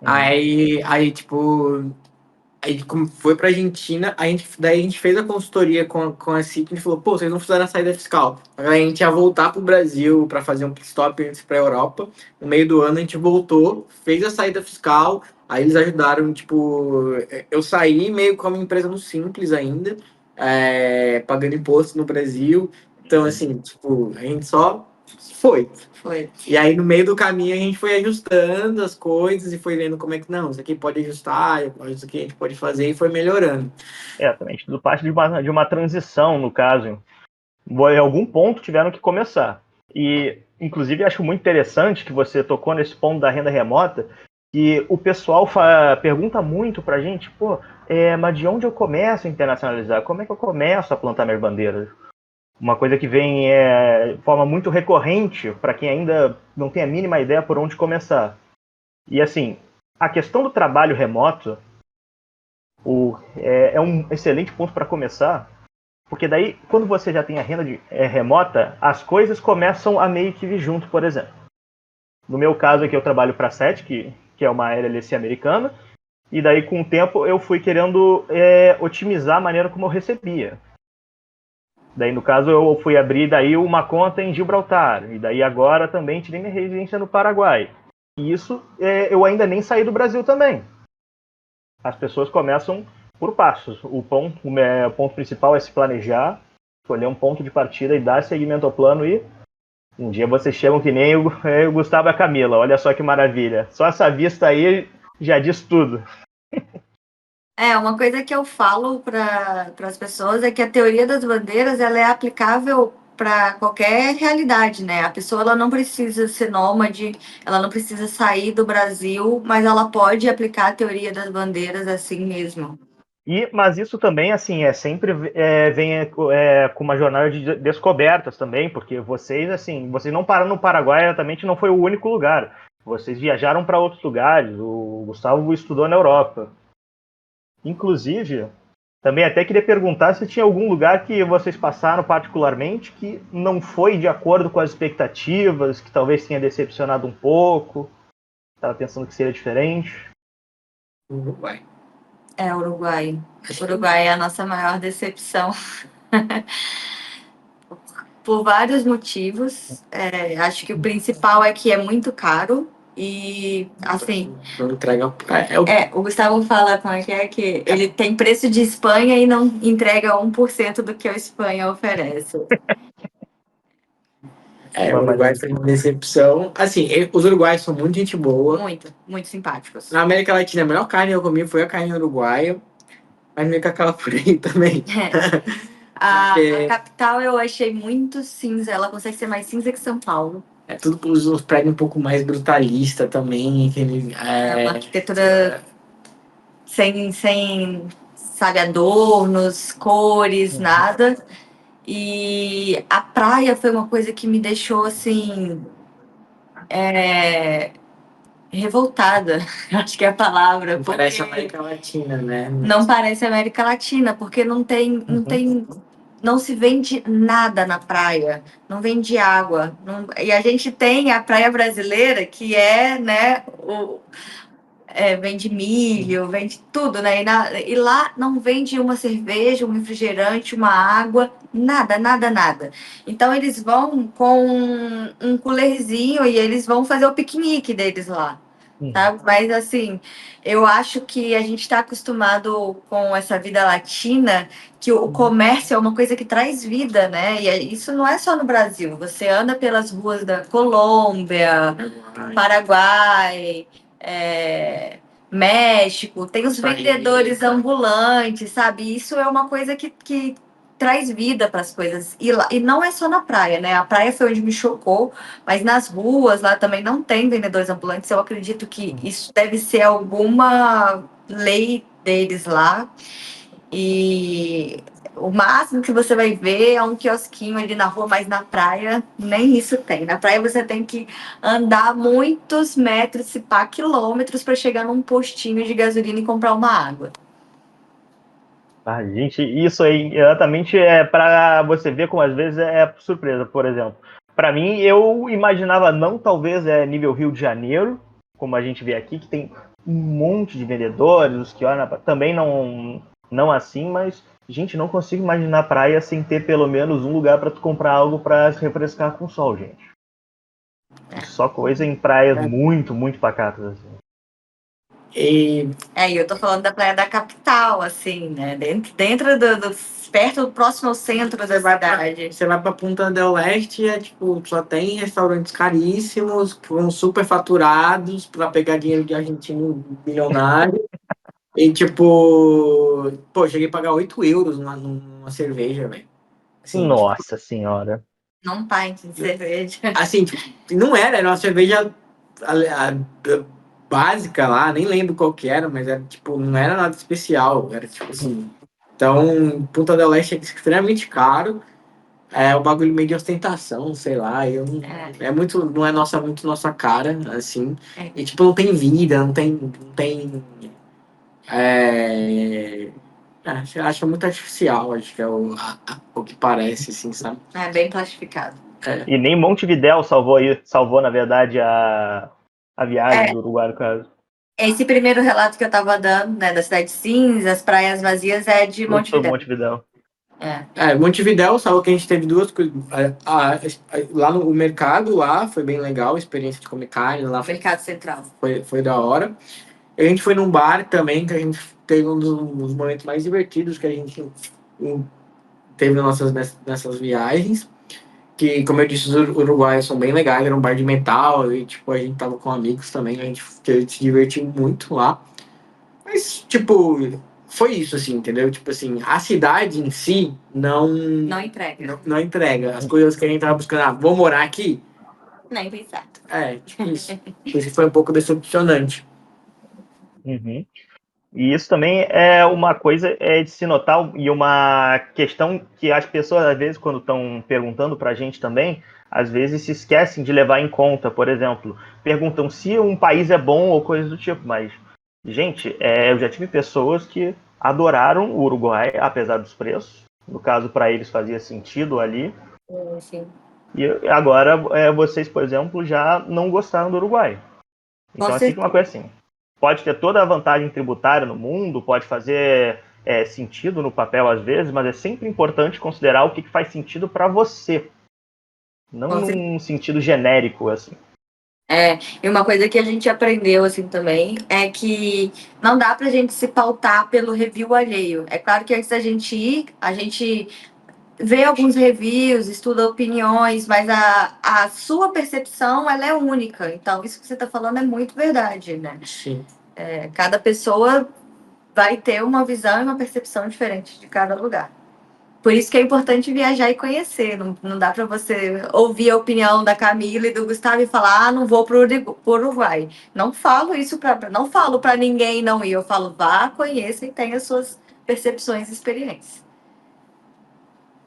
Aí, tipo, aí como foi pra Argentina, daí a gente fez a consultoria com a CIT e a gente falou, pô, vocês não fizeram a saída fiscal. Aí a gente ia voltar pro Brasil pra fazer um pit stop antes pra Europa. No meio do ano a gente voltou, fez a saída fiscal, aí eles ajudaram, tipo, eu saí meio como empresa no Simples ainda, pagando imposto no Brasil. Então, assim, tipo, a gente só foi. E aí, no meio do caminho, a gente foi ajustando as coisas e foi vendo como é que, não, isso aqui pode ajustar, isso aqui a gente pode fazer, e foi melhorando. Também. Tudo parte de uma transição, no caso. Em algum ponto tiveram que começar. E, inclusive, acho muito interessante que você tocou nesse ponto da renda remota, que o pessoal pergunta muito pra gente, pô, mas de onde eu começo a internacionalizar? Como é que eu começo a plantar minhas bandeiras? Uma coisa que vem de forma muito recorrente para quem ainda não tem a mínima ideia por onde começar. E assim, a questão do trabalho remoto é um excelente ponto para começar, porque daí, quando você já tem a renda remota, as coisas começam a meio que vir junto, por exemplo. No meu caso aqui, eu trabalho para a SET, que é uma LLC americana, e daí, com o tempo, eu fui querendo otimizar a maneira como eu recebia. Daí, no caso, eu fui abrir daí uma conta em Gibraltar. E daí agora também tirei minha residência no Paraguai. E isso eu ainda nem saí do Brasil também. As pessoas começam por passos. O ponto principal é se planejar, escolher um ponto de partida e dar seguimento ao plano. E um dia vocês chegam que nem o Gustavo e a Camila. Olha só que maravilha. Só essa vista aí já diz tudo. Uma coisa que eu falo para as pessoas é que a teoria das bandeiras ela é aplicável para qualquer realidade, né? A pessoa ela não precisa ser nômade, ela não precisa sair do Brasil, mas ela pode aplicar a teoria das bandeiras assim mesmo. Mas isso também, assim, sempre vem com uma jornada de descobertas também, porque vocês não pararam no Paraguai, exatamente não foi o único lugar. Vocês viajaram para outros lugares, o Gustavo estudou na Europa. Inclusive, também até queria perguntar se tinha algum lugar que vocês passaram particularmente que não foi de acordo com as expectativas, que talvez tenha decepcionado um pouco, estava pensando que seria diferente. Uruguai. Uruguai. Uruguai é a nossa maior decepção. Por vários motivos. Acho que o principal é que é muito caro. E, assim... Não entrega... o Gustavo fala como é que ele tem preço de Espanha e não entrega 1% do que a Espanha oferece. O Uruguai foi uma decepção. Assim, os uruguaios são muito gente boa. Muito, muito simpáticos. Na América Latina, a melhor carne que eu comi foi a carne uruguaia. Mas meio que aquela por aí também. A capital eu achei muito cinza. Ela consegue ser mais cinza que São Paulo. Tudo os prédios um pouco mais brutalista também. Uma arquitetura sem sabe, adornos, cores, nada. E a praia foi uma coisa que me deixou assim revoltada, acho que é a palavra. Não parece América Latina, né? Não parece América Latina, porque não se vende nada na praia, não vende água. E a gente tem a praia brasileira, que né, vende milho, vende tudo, né? E lá não vende uma cerveja, um refrigerante, uma água, nada, nada, nada. Então eles vão com um coolerzinho e eles vão fazer o piquenique deles lá. Tá? Mas assim, eu acho que a gente está acostumado com essa vida latina, que o comércio é uma coisa que traz vida, né? E isso não é só no Brasil. Você anda pelas ruas da Colômbia, Paraguai, México, tem os vendedores ambulantes, sabe? Isso é uma coisa que traz vida para as coisas. E não é só na praia, né? A praia foi onde me chocou, mas nas ruas lá também não tem vendedores ambulantes. Eu acredito que isso deve ser alguma lei deles lá. E o máximo que você vai ver é um quiosquinho ali na rua, mas na praia nem isso tem. Na praia você tem que andar muitos metros, se pá, quilômetros para chegar num postinho de gasolina e comprar uma água. Ah, gente, isso aí exatamente é para você ver como às vezes é surpresa, por exemplo. Para mim, eu imaginava não talvez nível Rio de Janeiro, como a gente vê aqui, que tem um monte de vendedores, os que olham, também não assim, mas gente, não consigo imaginar praia sem ter pelo menos um lugar para tu comprar algo para se refrescar com o sol, gente. Só coisa em praias muito, muito pacatas assim. E E eu tô falando da praia da capital, assim, né? Dentro perto do próximo ao centro da cidade. você vai pra Punta del Este e tipo, só tem restaurantes caríssimos, com super faturados pra pegar dinheiro de argentino milionário. E tipo, pô, cheguei a pagar 8 euros numa cerveja, velho. Assim, Nossa senhora. Não pint de cerveja. assim, tipo, era uma cerveja básica lá, nem lembro qual que era, mas era tipo, não era nada especial, era tipo assim. Então, Punta del Este é extremamente caro. É um bagulho meio de ostentação, sei lá. Não é muito nossa cara, assim. E tipo, não tem vida, não tem. Você acha muito artificial, acho que é o que parece, assim, sabe? É bem plastificado. E nem Montevidéu salvou, na verdade, a viagem do Uruguai, no caso. Esse primeiro relato que eu tava dando, né, da Cidade Cinza, as praias vazias, é de Tudo sobre Montevidéu. Montevidéu. Montevidéu, sabe que a gente teve duas coisas. Lá no mercado, lá foi bem legal, a experiência de comer carne lá Mercado Central. foi da hora. A gente foi num bar também, que a gente teve um dos momentos mais divertidos que a gente teve nessas viagens. Que, como eu disse, os uruguaios são bem legais, era um bar de metal, e tipo, a gente tava com amigos também, a gente se divertiu muito lá. Mas, tipo, foi isso, assim, entendeu? Tipo assim, a cidade em si Não entrega. não entrega. As coisas que a gente tava buscando, vou morar aqui? Nem pensar. Tipo isso. Isso foi um pouco decepcionante. Uhum. E isso também é uma coisa de se notar e uma questão que as pessoas, às vezes, quando estão perguntando para a gente também, às vezes se esquecem de levar em conta. Por exemplo, perguntam se um país é bom ou coisa do tipo, mas, gente, eu já tive pessoas que adoraram o Uruguai, apesar dos preços. No caso, para eles fazia sentido ali. Sim. E agora, vocês, por exemplo, já não gostaram do Uruguai. Então é sempre uma coisa assim. Pode ter toda a vantagem tributária no mundo, pode fazer sentido no papel às vezes, mas é sempre importante considerar o que faz sentido para você. Não num sentido genérico, assim. E uma coisa que a gente aprendeu, assim, também, é que não dá pra gente se pautar pelo review alheio. É claro que antes da gente ir, a gente vê alguns reviews, estuda opiniões, mas a sua percepção, ela é única. Então, isso que você tá falando é muito verdade, né? Sim. Cada pessoa vai ter uma visão e uma percepção diferente de cada lugar. Por isso que é importante viajar e conhecer. Não dá para você ouvir a opinião da Camila e do Gustavo e falar, não vou para o Uruguai. Não falo isso não falo para ninguém não ir. Eu falo, vá, conheça e tenha suas percepções e experiências.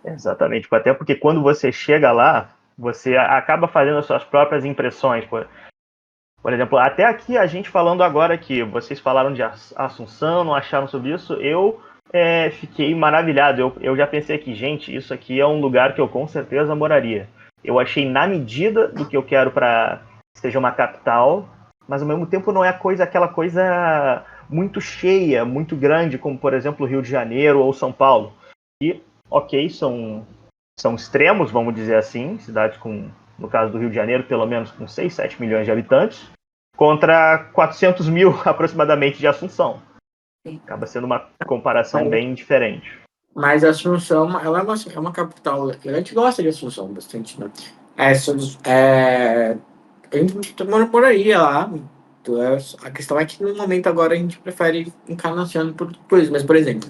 Exatamente. Até porque quando você chega lá, você acaba fazendo as suas próprias impressões. Por exemplo, até aqui a gente falando agora que vocês falaram de Assunção, não acharam sobre isso, eu fiquei maravilhado. Eu já pensei aqui, gente, isso aqui é um lugar que eu com certeza moraria. Eu achei na medida do que eu quero para que seja uma capital, mas ao mesmo tempo não é aquela coisa muito cheia, muito grande, como por exemplo Rio de Janeiro ou São Paulo. E, ok, são extremos, vamos dizer assim, cidades com, no caso do Rio de Janeiro, pelo menos com 6, 7 milhões de habitantes, contra 400 mil aproximadamente de Assunção. Acaba sendo uma comparação bem diferente. Mas a Assunção, ela é uma capital. A gente gosta de Assunção bastante, né? A gente moraria lá. A questão é que no momento agora a gente prefere Encarnação por coisas. Mas, por exemplo,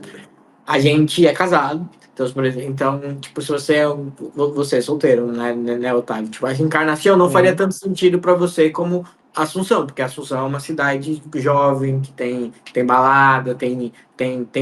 a gente é casado. Então, por exemplo, tipo, se você é solteiro, né, Otávio? Tipo, a Encarnação não faria tanto sentido para você como Assunção, porque Assunção é uma cidade jovem, que tem balada, tem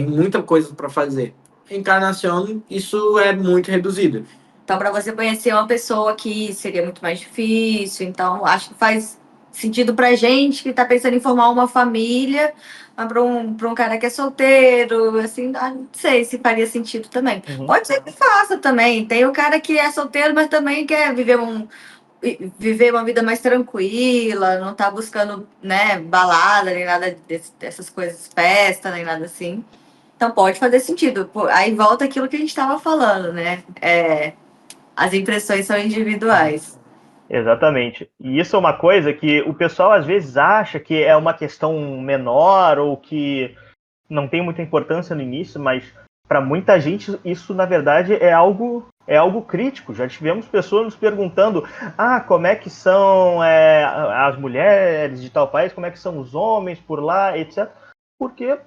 muita coisa para fazer. Encarnação, isso é muito reduzido. Então, para você conhecer uma pessoa aqui, seria muito mais difícil. Então, acho que faz sentido pra gente que tá pensando em formar uma família, mas pra um cara que é solteiro, assim, não sei se faria sentido também. Pode ser que faça também. Tem o cara que é solteiro, mas também quer viver uma vida mais tranquila, não tá buscando, né, balada, nem nada dessas coisas, festa, nem nada assim. Então pode fazer sentido. Aí volta aquilo que a gente estava falando, né? As impressões são individuais. Exatamente. E isso é uma coisa que o pessoal às vezes acha que é uma questão menor ou que não tem muita importância no início, mas para muita gente isso na verdade é algo crítico. Já tivemos pessoas nos perguntando: como é que são as mulheres de tal país, como é que são os homens por lá, etc. Porque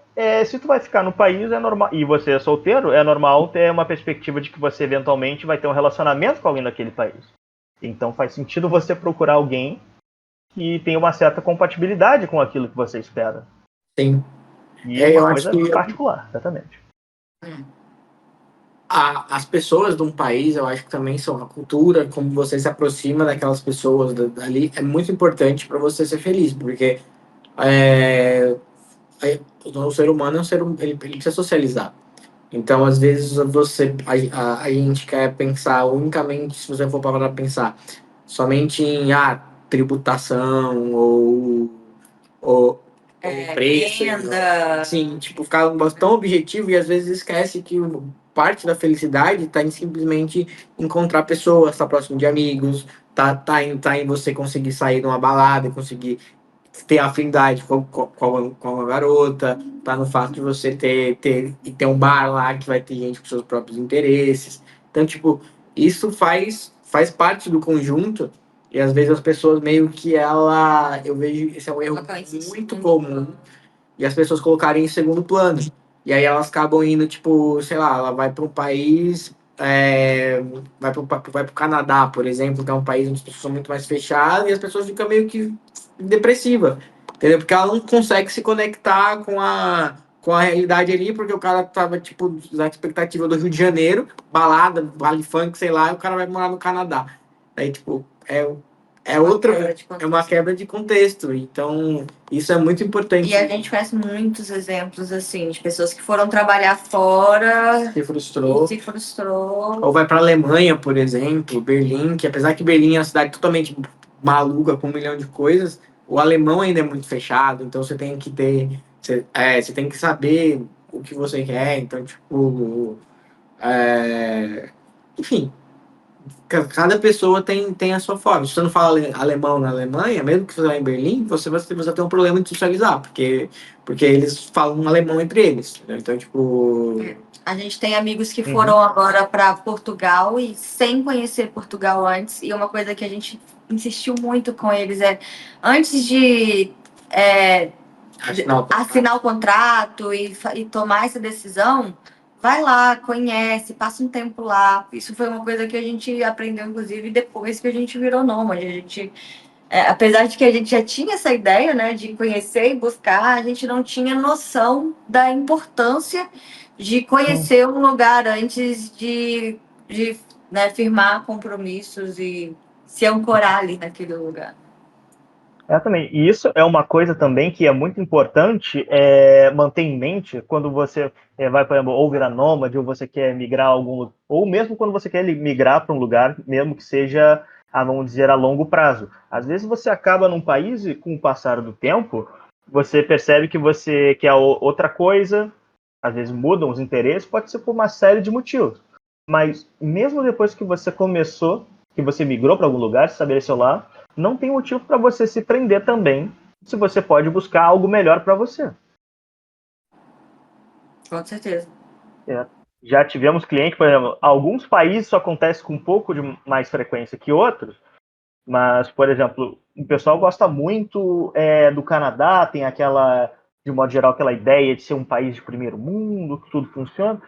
se tu vai ficar no país é normal, e você é solteiro, é normal ter uma perspectiva de que você eventualmente vai ter um relacionamento com alguém daquele país. Então faz sentido você procurar alguém que tenha uma certa compatibilidade com aquilo que você espera. Sim. E uma Eu acho coisa que particular, exatamente. as pessoas de um país, eu acho que também são a cultura, como você se aproxima daquelas pessoas dali, é muito importante para você ser feliz, porque é, o ser humano é um ser ele precisa socializar. Então, às vezes, a gente quer pensar unicamente, se você for para pensar, somente em tributação ou preço. Renda. Assim, tipo, ficar tão objetivo e às vezes esquece que parte da felicidade está em simplesmente encontrar pessoas, estar próximo de amigos, tá em você conseguir sair de uma balada, conseguir ter afinidade com uma garota, tá no fato de você ter um bar lá que vai ter gente com seus próprios interesses. Então, tipo, isso faz parte do conjunto e às vezes as pessoas meio que eu vejo, esse é um erro muito comum e as pessoas colocarem em segundo plano. E aí elas acabam indo, tipo, sei lá, ela vai para um país, vai pro Canadá, por exemplo, que é um país onde as pessoas são muito mais fechadas e as pessoas ficam meio que depressivas, entendeu? Porque ela não consegue se conectar com a realidade ali, porque o cara tava, tipo, na expectativa do Rio de Janeiro, balada, baile funk, sei lá, e o cara vai morar no Canadá. Aí, tipo, é uma quebra de contexto. Então, isso é muito importante. E a gente conhece muitos exemplos, assim, de pessoas que foram trabalhar fora Se frustrou. e se frustrou. Ou vai para a Alemanha, por exemplo, Berlim, que apesar que Berlim é uma cidade totalmente maluca, com 1 milhão de coisas, o alemão ainda é muito fechado, então você tem que você tem que saber o que você quer, então, tipo, enfim, cada pessoa tem a sua forma. Se você não fala alemão na Alemanha, mesmo que você vá em Berlim, você tem um problema de socializar, porque eles falam um alemão entre eles, entendeu? Então, tipo... A gente tem amigos que foram agora para Portugal e sem conhecer Portugal antes, e uma coisa que a gente insistiu muito com eles antes de assinar o contrato e tomar essa decisão, vai lá, conhece, passa um tempo lá. Isso foi uma coisa que a gente aprendeu, inclusive, depois que a gente virou nômade. A gente, apesar de que a gente já tinha essa ideia, né, de conhecer e buscar, a gente não tinha noção da importância de conhecer um lugar antes de né, firmar compromissos e se ancorar ali naquele lugar. Exatamente. E isso é uma coisa também que é muito importante manter em mente quando você vai, por exemplo, ou virar nômade, ou você quer migrar a algum, ou mesmo quando você quer migrar para um lugar, mesmo que seja, vamos dizer, a longo prazo. Às vezes você acaba num país e com o passar do tempo, você percebe que você quer outra coisa, às vezes mudam os interesses, pode ser por uma série de motivos. Mas mesmo depois que você começou, que você migrou para algum lugar, se estabeleceu lá, não tem motivo para você se prender também, se você pode buscar algo melhor para você. Com certeza. Já tivemos clientes, por exemplo, alguns países isso acontece com um pouco de mais frequência que outros, mas, por exemplo, o pessoal gosta muito do Canadá, tem aquela, de modo geral, aquela ideia de ser um país de primeiro mundo, que tudo funciona,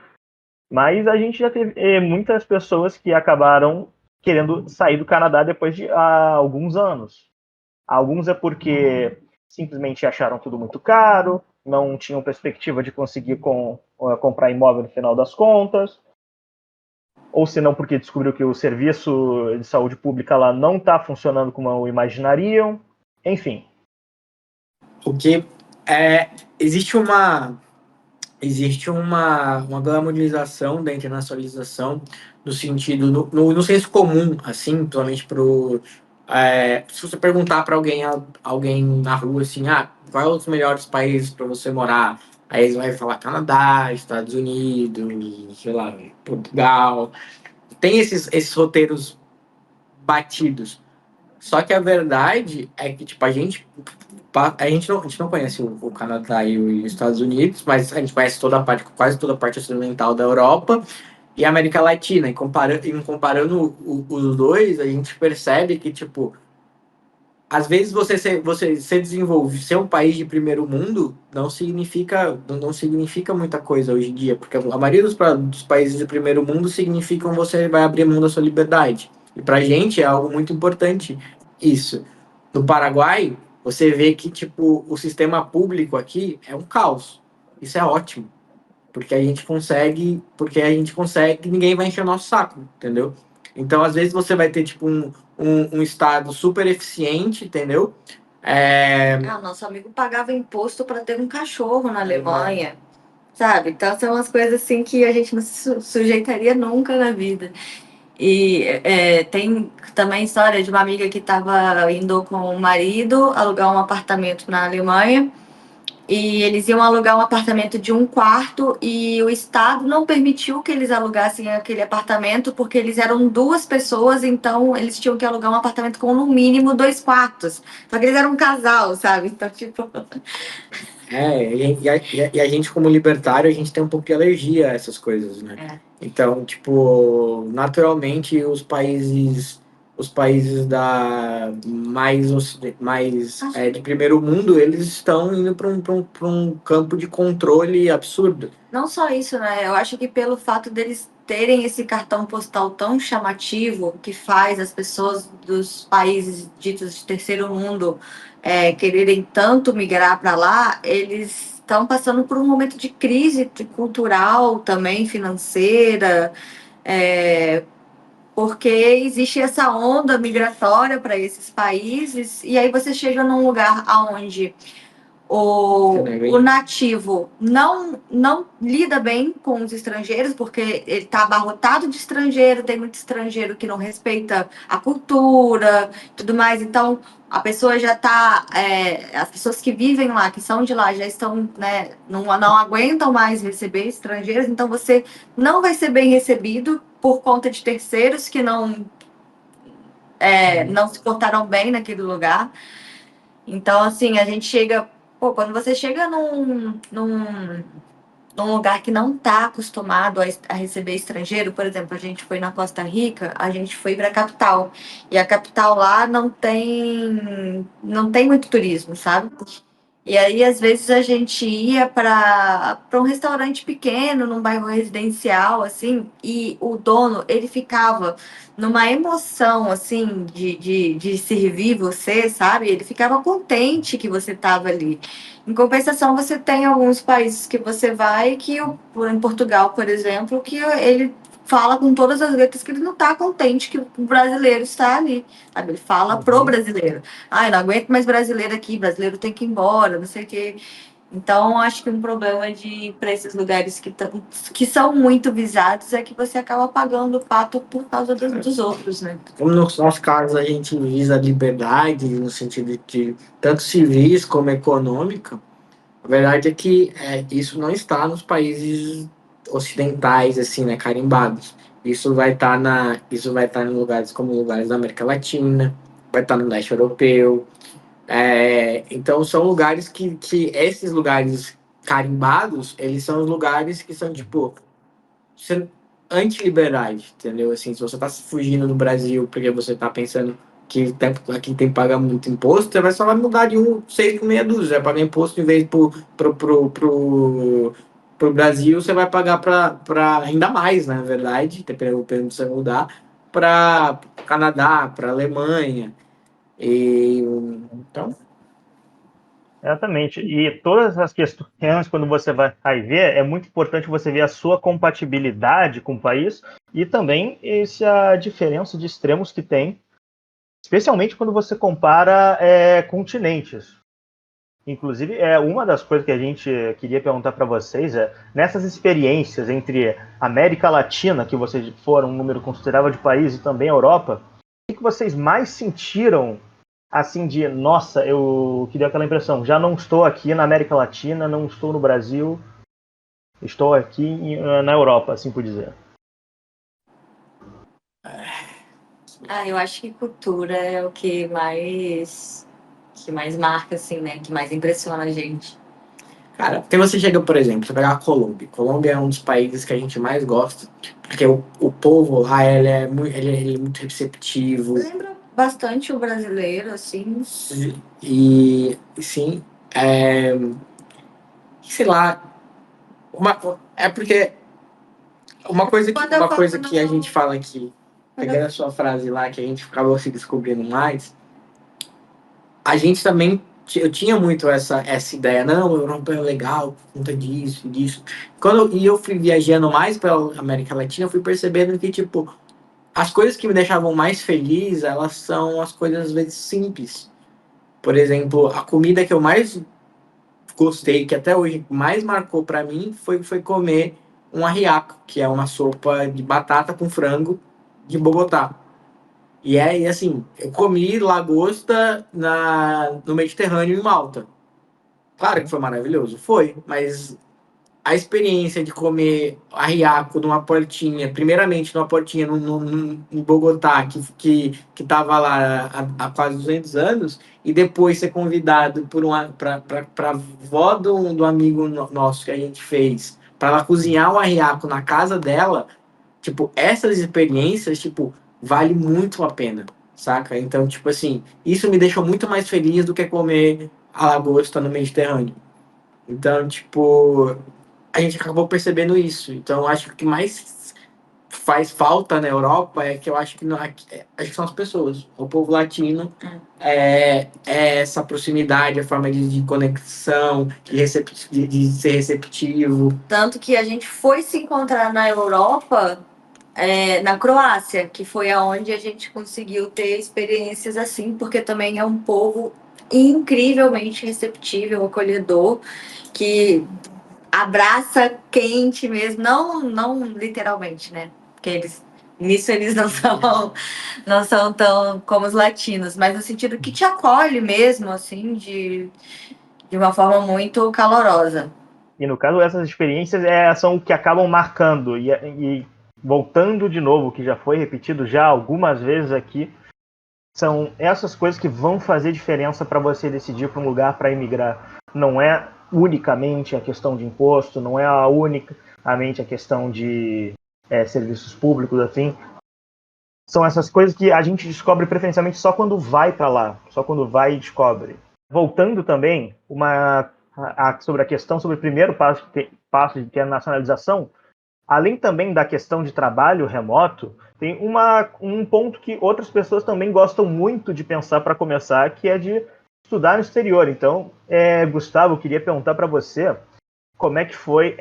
mas a gente já teve muitas pessoas que acabaram querendo sair do Canadá depois de alguns anos. Alguns é porque simplesmente acharam tudo muito caro, não tinham perspectiva de conseguir comprar imóvel no final das contas, ou se não porque descobriu que o serviço de saúde pública lá não está funcionando como imaginariam. Enfim. O que existe uma glamorização da internacionalização no sentido, no senso comum, assim, principalmente se você perguntar para alguém na rua assim, quais são os melhores países para você morar? Aí eles vão falar Canadá, Estados Unidos, sei lá, Portugal. Tem esses roteiros batidos. Só que a verdade é que, tipo, a gente não conhece o Canadá e os Estados Unidos, mas a gente conhece quase toda a parte ocidental da Europa e a América Latina. E comparando os dois, a gente percebe que, tipo, às vezes você ser desenvolvido, ser um país de primeiro mundo não significa muita coisa hoje em dia, porque a maioria dos países de primeiro mundo significam você vai abrir mão da sua liberdade. E pra gente é algo muito importante isso. No Paraguai, você vê que tipo o sistema público aqui é um caos. Isso é ótimo, porque a gente consegue, ninguém vai encher o nosso saco, entendeu? Então, às vezes, você vai ter, tipo, um estado super eficiente, entendeu? O nosso amigo pagava imposto para ter um cachorro na Alemanha, sabe? Então são umas coisas assim que a gente não se sujeitaria nunca na vida. E tem também história de uma amiga que estava indo com o marido alugar um apartamento na Alemanha. E eles iam alugar um apartamento de um quarto e o Estado não permitiu que eles alugassem aquele apartamento porque eles eram duas pessoas, então eles tinham que alugar um apartamento com no mínimo 2 quartos. Só que eles eram um casal, sabe? Então, tipo. E a gente, como libertário, a gente tem um pouco de alergia a essas coisas, né? Então, tipo, naturalmente, os países mais de primeiro mundo, eles estão indo para um campo de controle absurdo. Não só isso, né? Eu acho que pelo fato deles terem esse cartão postal tão chamativo que faz as pessoas dos países ditos de terceiro mundo quererem tanto migrar para lá, eles estão passando por um momento de crise cultural também, financeira, porque existe essa onda migratória para esses países, e aí você chega num lugar onde o nativo não lida bem com os estrangeiros, porque ele está abarrotado de estrangeiro, tem muito estrangeiro que não respeita a cultura, tudo mais. Então, a pessoa já está. As pessoas que vivem lá, que são de lá, já estão, né, não aguentam mais receber estrangeiros, então você não vai ser bem recebido por conta de terceiros que não se portaram bem naquele lugar. Então, assim, a gente chega. Pô, quando você chega num lugar que não está acostumado a receber estrangeiro, por exemplo, a gente foi na Costa Rica, a gente foi para a capital. E a capital lá não tem muito turismo, sabe? E aí, às vezes, a gente ia para um restaurante pequeno, num bairro residencial, assim, e o dono, ele ficava numa emoção, assim, de servir você, sabe? Ele ficava contente que você estava ali. Em compensação, você tem alguns países que você vai, em Portugal, por exemplo, que ele fala com todas as letras que ele não está contente que o brasileiro está ali, sabe? Ele fala pro brasileiro. Eu não aguento mais brasileiro aqui, brasileiro tem que ir embora, não sei o quê. Então, acho que um problema de ir para esses lugares que são muito visados é que você acaba pagando o pato por causa dos outros, né? Como no nosso caso a gente visa a liberdade, no sentido de tanto civis como econômica, a verdade é que isso não está nos países ocidentais, assim, né, carimbados. Isso vai estar em lugares da América Latina, vai estar no leste europeu. Então são lugares que esses lugares carimbados, eles são os lugares que são, tipo, anti-liberais, entendeu? Assim, se você tá fugindo do Brasil porque você tá pensando que aqui tem que pagar muito imposto, você vai só vai mudar de 6 por meia dúzia, vai pagar imposto em vez pro Brasil, você vai pagar para ainda mais, na verdade, dependendo do que você mudar, para Canadá, para Alemanha. Então, Exatamente. E todas as questões, quando você vai ver, é muito importante você ver a sua compatibilidade com o país e também a diferença de extremos que tem especialmente quando você compara continentes. Inclusive, uma das coisas que a gente queria perguntar para vocês nessas experiências entre América Latina, que vocês foram um número considerável de países, e também Europa, o que vocês mais sentiram, assim, de, nossa, que deu aquela impressão, já não estou aqui na América Latina, não estou no Brasil, estou aqui na Europa, assim por dizer. Eu acho que cultura é o que mais marca, assim, né? Que mais impressiona a gente. Cara, porque você chega, por exemplo, você pegar a Colômbia. Colômbia é um dos países que a gente mais gosta, porque o povo lá, ele é muito receptivo. Lembra bastante o brasileiro, assim. E, sim, sei lá, é porque uma coisa que a gente fala aqui, pegando a sua frase lá, que a gente acabou se descobrindo mais, a gente também, eu tinha muito essa ideia, não, o Europa é legal por conta disso. E eu fui viajando mais pela América Latina, eu fui percebendo que, tipo, as coisas que me deixavam mais feliz, elas são as coisas, às vezes, simples. Por exemplo, a comida que eu mais gostei, que até hoje mais marcou para mim, foi comer um ajiaco, que é uma sopa de batata com frango de Bogotá. E assim, eu comi lagosta no Mediterrâneo em Malta. Claro que foi maravilhoso, foi, mas a experiência de comer ajiaco numa portinha, primeiramente numa portinha em Bogotá, que tava lá há quase 200 anos, e depois ser convidado para vó do amigo nosso que a gente fez, para ela cozinhar o ajiaco na casa dela, tipo, essas experiências, tipo, vale muito a pena, saca? Então, tipo assim, isso me deixou muito mais feliz do que comer a lagosta no Mediterrâneo. Então, tipo, a gente acabou percebendo isso. Então, acho que o que mais faz falta na Europa é que eu acho que, acho que são as pessoas. O povo latino é essa proximidade, a forma de conexão, de ser receptivo. Tanto que a gente foi se encontrar na Europa, na Croácia, que foi aonde a gente conseguiu ter experiências assim, porque também é um povo incrivelmente receptível, acolhedor, que abraça quente mesmo, não literalmente, né? Porque nisso eles não são tão como os latinos, mas no sentido que te acolhe mesmo, assim, de uma forma muito calorosa. E no caso, essas experiências são o que acabam marcando. E voltando de novo, que já foi repetido já algumas vezes aqui, são essas coisas que vão fazer diferença para você decidir para um lugar para emigrar. Não é unicamente a questão de imposto, não é unicamente a questão de serviços públicos, assim. São essas coisas que a gente descobre preferencialmente só quando vai para lá, só quando vai e descobre. Voltando também sobre a questão, sobre o primeiro passo de internacionalização, além também da questão de trabalho remoto, tem um ponto que outras pessoas também gostam muito de pensar para começar, que é de estudar no exterior. Então, Gustavo, eu queria perguntar para você como é que foi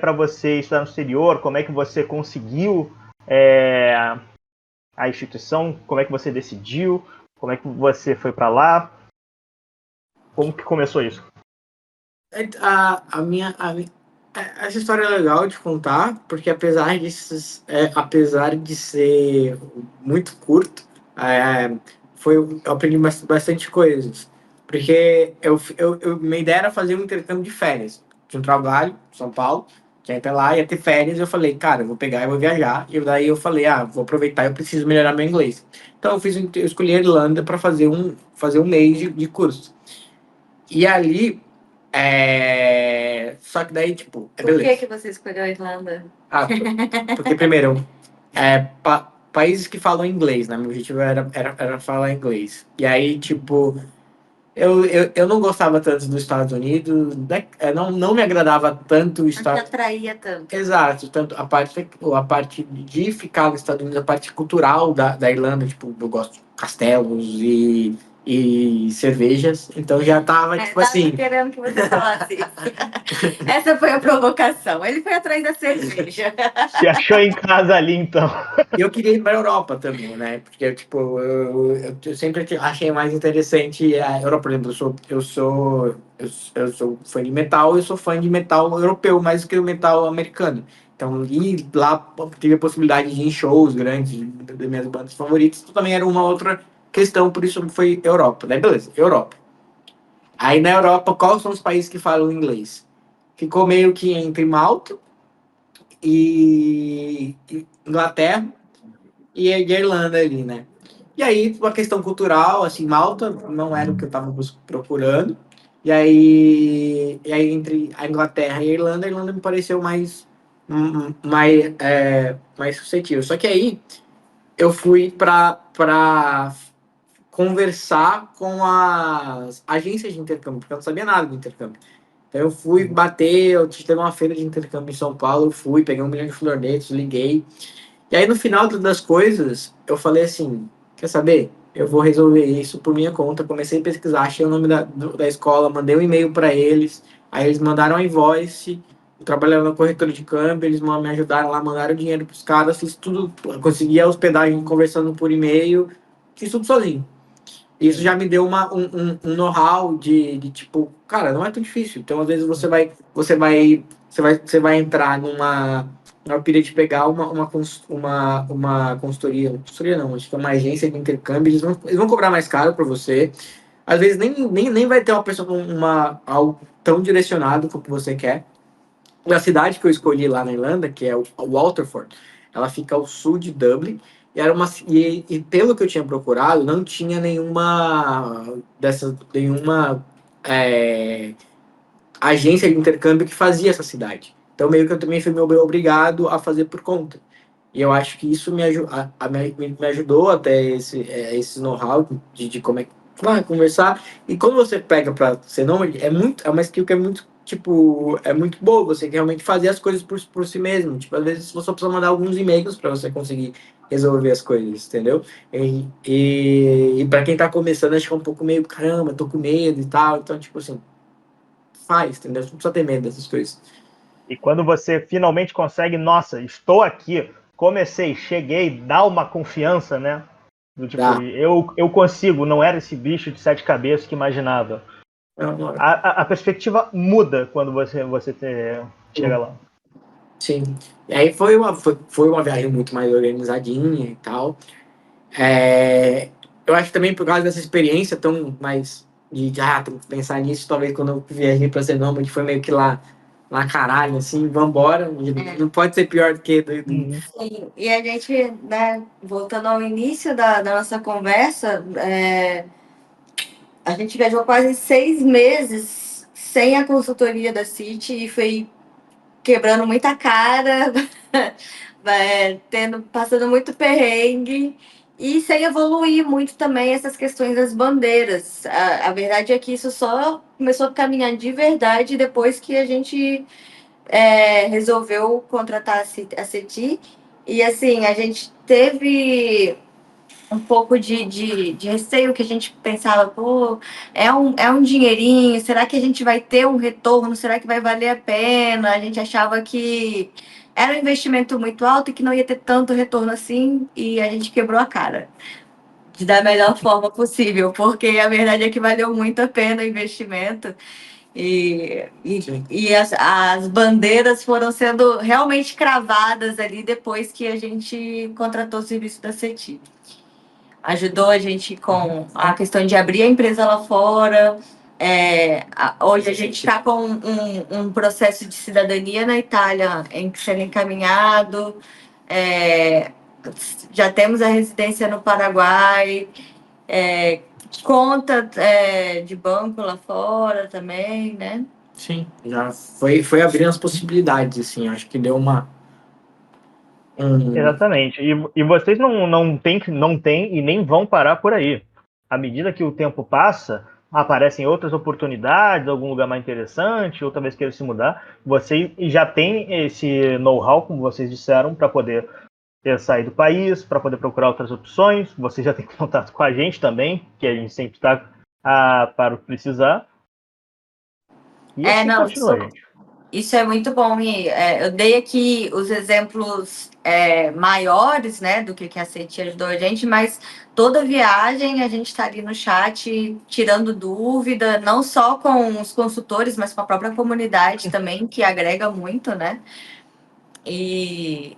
para você estudar no exterior, como é que você conseguiu a instituição, como é que você decidiu, como é que você foi para lá, como que começou isso? Essa história é legal de contar, porque apesar de ser muito curto, eu aprendi bastante coisas. Porque minha ideia era fazer um intercâmbio de férias. Tinha um trabalho em São Paulo, que ia até lá, ia ter férias, eu falei, cara, eu vou pegar e vou viajar. E daí eu falei, vou aproveitar, eu preciso melhorar meu inglês. Então eu escolhi a Irlanda para fazer um mês de curso. E ali, só que daí, tipo, beleza. Por que você escolheu a Irlanda? Porque primeiro, países que falam inglês, né? Meu objetivo era falar inglês. E aí, tipo, eu não gostava tanto dos Estados Unidos, né? Não me agradava tanto o Não te atraía tanto. Exato, tanto a parte de ficar nos Estados Unidos, a parte cultural da Irlanda, tipo, eu gosto de castelos e cervejas, então já tava, tipo tava assim, querendo que você falasse isso. Essa foi a provocação. Ele foi atrás da cerveja. Se achou em casa ali, então. eu queria ir pra Europa também, né? Porque, tipo, eu sempre achei mais interessante a Europa. Por exemplo, eu sou fã de metal, eu sou fã de metal europeu mais do que o metal americano. Então, ir lá, tive a possibilidade de ir em shows grandes das minhas bandas favoritas, isso também era uma outra questão, por isso foi Europa, né? Beleza, Europa. Aí na Europa, quais são os países que falam inglês? Ficou meio que entre Malta e Inglaterra e a Irlanda ali, né? E aí, uma questão cultural, assim, Malta não era o que eu estava procurando. E aí, entre a Inglaterra e a Irlanda me pareceu mais suscetível. Só que aí eu fui para conversar com as agências de intercâmbio, porque eu não sabia nada de intercâmbio. Então eu fui bater, eu tive uma feira de intercâmbio em São Paulo, eu fui, peguei 1 milhão de floretes, liguei. E aí no final das coisas, eu falei assim, quer saber? Eu vou resolver isso por minha conta. Comecei a pesquisar, achei o nome da escola, mandei um e-mail para eles, aí eles mandaram a invoice, eu trabalhava na corretora de câmbio, eles me ajudaram lá, mandaram dinheiro para os caras, fiz tudo, consegui a hospedagem conversando por e-mail, fiz tudo sozinho. Isso já me deu um know-how de tipo, cara, não é tão difícil. Então, às vezes você vai entrar numa pilha de pegar uma consultoria não, acho que é uma agência de intercâmbio, eles vão cobrar mais caro para você. Às vezes nem vai ter uma pessoa com algo tão direcionado como você quer. A cidade que eu escolhi lá na Irlanda, que é o Waterford, ela fica ao sul de Dublin, e pelo que eu tinha procurado, não tinha nenhuma é, agência de intercâmbio que fazia essa cidade. Então, meio que eu também fui meio obrigado a fazer por conta. E eu acho que isso me ajudou até esse know-how de como é que vai conversar. E quando você pega para ser nômade, é uma skill que é muito, tipo, é muito boa. Você quer realmente fazer as coisas por si mesmo. Tipo, às vezes você só precisa mandar alguns e-mails para você conseguir resolver as coisas, entendeu? E para quem tá começando, acho que é um pouco meio, caramba, tô com medo e tal. Então, tipo assim, faz, entendeu? Você não precisa ter medo dessas coisas. E quando você finalmente consegue, nossa, estou aqui, comecei, cheguei, dá uma confiança, né? Do tipo, Dá. eu consigo, não era esse bicho de 7 cabeças que imaginava. A perspectiva muda quando chega lá. Sim. E aí foi uma viagem muito mais organizadinha e tal. Eu acho que também por causa dessa experiência tão mais tem que pensar nisso, talvez quando eu viajei para ser nômade foi meio que lá caralho, assim, vambora. Não pode ser pior do que. Sim, e a gente, né, voltando ao início da nossa conversa, a gente viajou quase 6 meses sem a consultoria da City e foi quebrando muita cara, passando muito perrengue e sem evoluir muito também essas questões das bandeiras. A verdade é que isso só começou a caminhar de verdade depois que a gente resolveu contratar a CETI. E assim, a gente teve um pouco de receio, que a gente pensava, pô, é um dinheirinho, será que a gente vai ter um retorno? Será que vai valer a pena? A gente achava que era um investimento muito alto e que não ia ter tanto retorno assim, e a gente quebrou a cara da melhor forma possível, porque a verdade é que valeu muito a pena o investimento. E as bandeiras foram sendo realmente cravadas ali depois que a gente contratou o serviço da CETI. Ajudou a gente com a questão de abrir a empresa lá fora. Hoje a gente está com um processo de cidadania na Itália sendo encaminhado. Já temos a residência no Paraguai. Conta de banco lá fora também, né? Sim, já foi abrindo as possibilidades, assim, acho que deu Exatamente. E vocês não têm e nem vão parar por aí. À medida que o tempo passa, aparecem outras oportunidades, algum lugar mais interessante, ou talvez queira se mudar. Vocês já têm esse know-how, como vocês disseram, para poder sair do país, para poder procurar outras opções. Você já tem contato com a gente também, que a gente sempre está para o que precisar. E assim não, continua, gente. isso é muito bom. E eu dei aqui os exemplos maiores, né, do que a CETI ajudou a gente, mas toda viagem a gente está ali no chat tirando dúvida, não só com os consultores, mas com a própria comunidade também, que agrega muito, né? E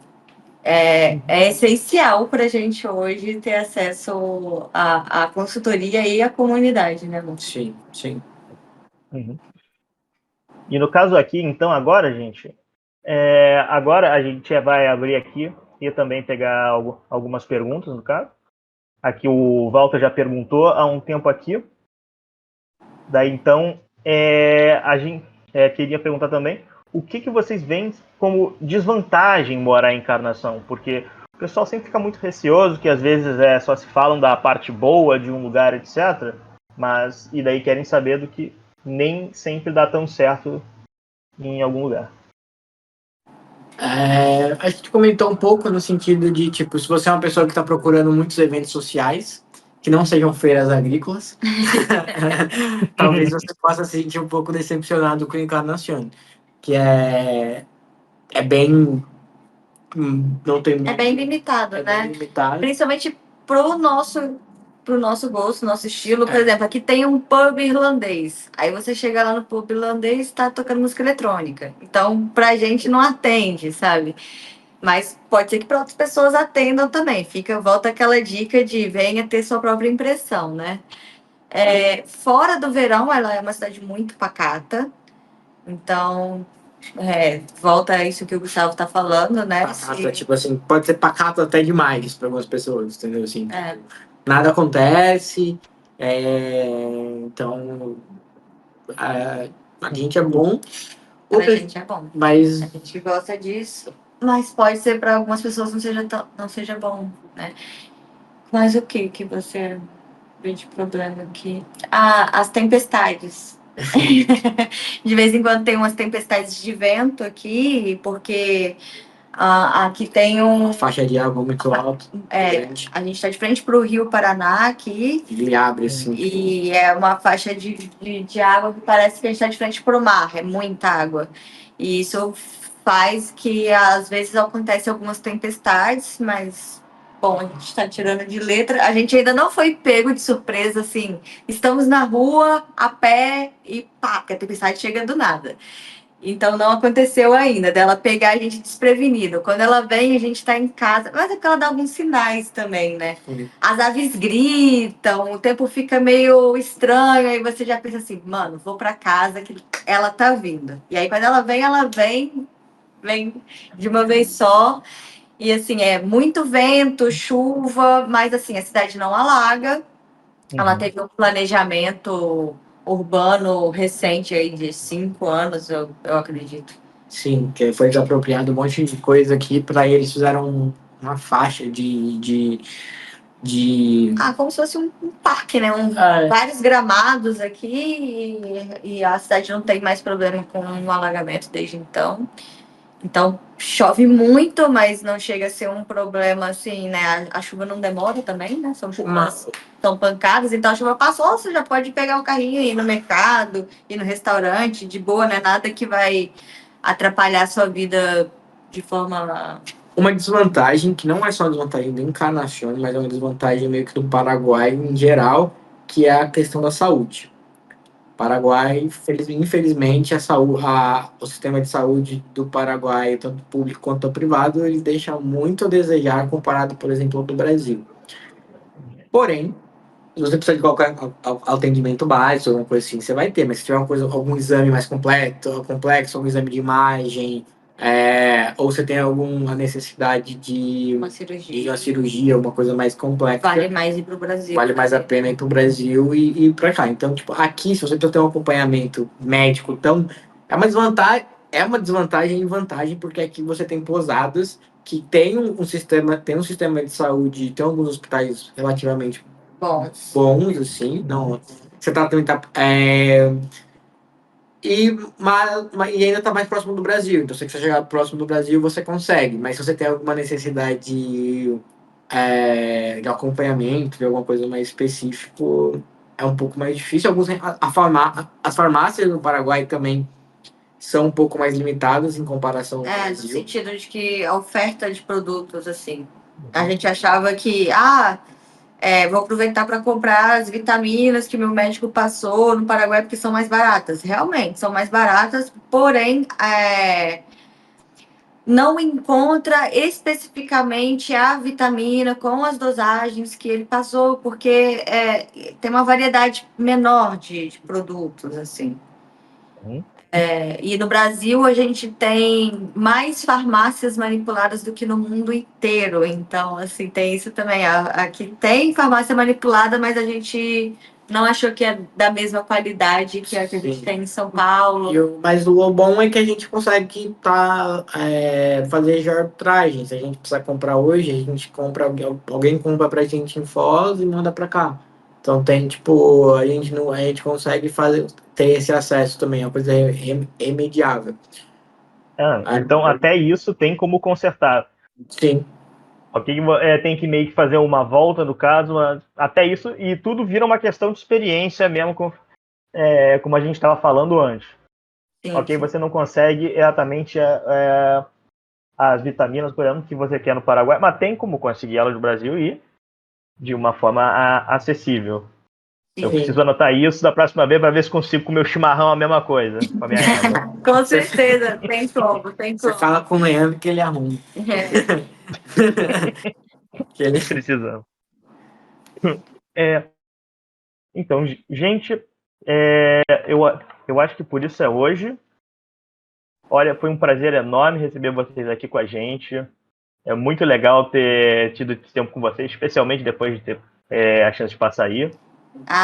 é essencial para a gente hoje ter acesso à consultoria e à comunidade, né, Lu? Sim, sim. Uhum. E no caso aqui, então, agora, gente, agora a gente vai abrir aqui e também pegar algumas perguntas, no caso. Aqui o Walter já perguntou há um tempo aqui. Daí, então, a gente queria perguntar também o que vocês veem como desvantagem morar em Encarnação? Porque o pessoal sempre fica muito receoso, que às vezes só se falam da parte boa de um lugar, etc. E daí querem saber do que nem sempre dá tão certo em algum lugar. A gente comentou um pouco no sentido de, tipo, se você é uma pessoa que está procurando muitos eventos sociais, que não sejam feiras agrícolas, talvez você possa se sentir um pouco decepcionado com o Encarnacion, que é bem... não tem... É bem limitado, né? bem limitado. Principalmente pro nosso gosto, nosso estilo. Por exemplo, aqui tem um pub irlandês. Aí você chega lá no pub irlandês e tá tocando música eletrônica. Então, pra gente não atende, sabe? Mas pode ser que para outras pessoas atendam também. Volta aquela dica de venha ter sua própria impressão, né? Fora do verão, ela é uma cidade muito pacata. Então, volta a isso que o Gustavo está falando, né? Pacata, tipo assim, pode ser pacato até demais para algumas pessoas, entendeu? Assim, É. nada acontece, então a gente é bom. Pra gente é bom. Mas a gente gosta disso, mas pode ser para algumas pessoas não seja bom, né? Mas o que você vê de problema aqui? As tempestades. De vez em quando tem umas tempestades de vento aqui, porque aqui tem faixa de água muito alta. A gente está de frente para o Rio Paraná aqui. Ele abre assim. E é uma faixa de água que parece que a gente está de frente para o mar, é muita água. E isso faz que às vezes acontecem algumas tempestades, mas bom, a gente está tirando de letra. A gente ainda não foi pego de surpresa, assim. Estamos na rua, a pé, e pá, que a tempestade chega do nada. Então não aconteceu ainda, dela pegar a gente desprevenido. Quando ela vem, a gente tá em casa. Mas é porque ela dá alguns sinais também, né? As aves gritam, o tempo fica meio estranho, aí você já pensa assim, mano, vou pra casa que ela tá vindo. E aí quando ela vem de uma vez só. E assim, é muito vento, chuva, mas assim, a cidade não alaga. Ela teve um planejamento urbano recente aí de 5 anos, eu acredito. Sim, que foi desapropriado um monte de coisa aqui, para eles fizeram uma faixa de como se fosse um parque, né? Vários gramados aqui e a cidade não tem mais problema com o alagamento desde então. Então, chove muito, mas não chega a ser um problema assim, né? A chuva não demora também, né? São pancadas, então a chuva passou, você já pode pegar o carrinho e ir no mercado, ir no restaurante, de boa, né? Nada que vai atrapalhar a sua vida de forma... Uma desvantagem, que não é só uma desvantagem do Encarnacion, mas é uma desvantagem meio que do Paraguai em geral, que é a questão da saúde. Paraguai, infelizmente, o sistema de saúde do Paraguai, tanto público quanto privado, ele deixa muito a desejar comparado, por exemplo, ao do Brasil. Porém, se você precisa de qualquer atendimento básico, alguma coisa assim, você vai ter, mas se tiver algum exame mais complexo, algum exame de imagem, ou você tem alguma necessidade de uma cirurgia, uma coisa mais complexa, vale mais ir para o Brasil. Vale mais a pena ir para o Brasil e ir para cá. Então, tipo, aqui, se você precisa ter um acompanhamento médico, é uma desvantagem e vantagem, porque aqui você tem pousadas que tem um sistema de saúde, tem alguns hospitais relativamente bons, assim, não. Você também tá E ainda está mais próximo do Brasil. Então, se você chegar próximo do Brasil, você consegue. Mas se você tem alguma necessidade de acompanhamento, de alguma coisa mais específico, é um pouco mais difícil. As farmácias no Paraguai também são um pouco mais limitadas em comparação ao No Brasil. sentido de que a oferta de produtos, assim, a gente achava que, vou aproveitar para comprar as vitaminas que meu médico passou no Paraguai porque são mais baratas. Realmente, são mais baratas, porém, não encontra especificamente a vitamina com as dosagens que ele passou, porque tem uma variedade menor de produtos, assim. E no Brasil a gente tem mais farmácias manipuladas do que no mundo inteiro. Então, assim, tem isso também. Aqui tem farmácia manipulada, mas a gente não achou que é da mesma qualidade que a gente tem em São Paulo. Mas o bom é que a gente consegue fazer de arbitragem. Se a gente precisar comprar hoje, a gente compra, alguém compra pra gente em Foz e manda pra cá. Então tem, tipo, a gente consegue ter esse acesso também, é uma coisa remediável. Então até isso tem como consertar. Sim. Ok, tem que meio que fazer uma volta, no caso, até isso, e tudo vira uma questão de experiência mesmo, como a gente estava falando antes. Sim, Ok, sim. você não consegue exatamente as vitaminas, por exemplo, que você quer no Paraguai, mas tem como conseguir elas no Brasil e de uma forma acessível. Eu Sim. preciso anotar isso da próxima vez para ver se consigo comer o chimarrão a mesma coisa com a minha égua. Com certeza, tem como, tem Você como. fala com o Leandro que ele arruma. Que ele... Precisamos. Então, gente, eu acho que por isso é hoje. Olha, foi um prazer enorme receber vocês aqui com a gente. É muito legal ter tido esse tempo com vocês, especialmente depois de ter a chance de passar aí.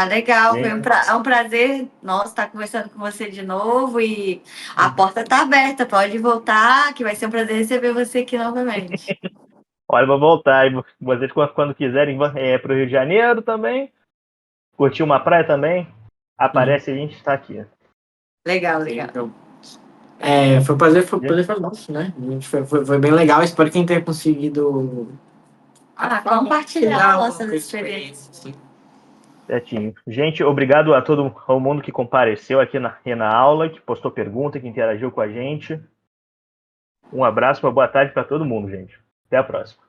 Legal, Sim. é um prazer nosso estar conversando com você de novo e a porta está aberta, pode voltar, que vai ser um prazer receber você aqui novamente. Olha, vou voltar. E vocês, quando quiserem, para o Rio de Janeiro também. Curtir uma praia também. Aparece, a gente está aqui. Legal. Foi um prazer, foi nosso, né? Foi bem legal, espero que a gente tenha conseguido compartilhar nossas experiências. Certinho. Gente, obrigado a todo mundo que compareceu aqui na aula, que postou pergunta, que interagiu com a gente. Um abraço, uma boa tarde para todo mundo, gente. Até a próxima.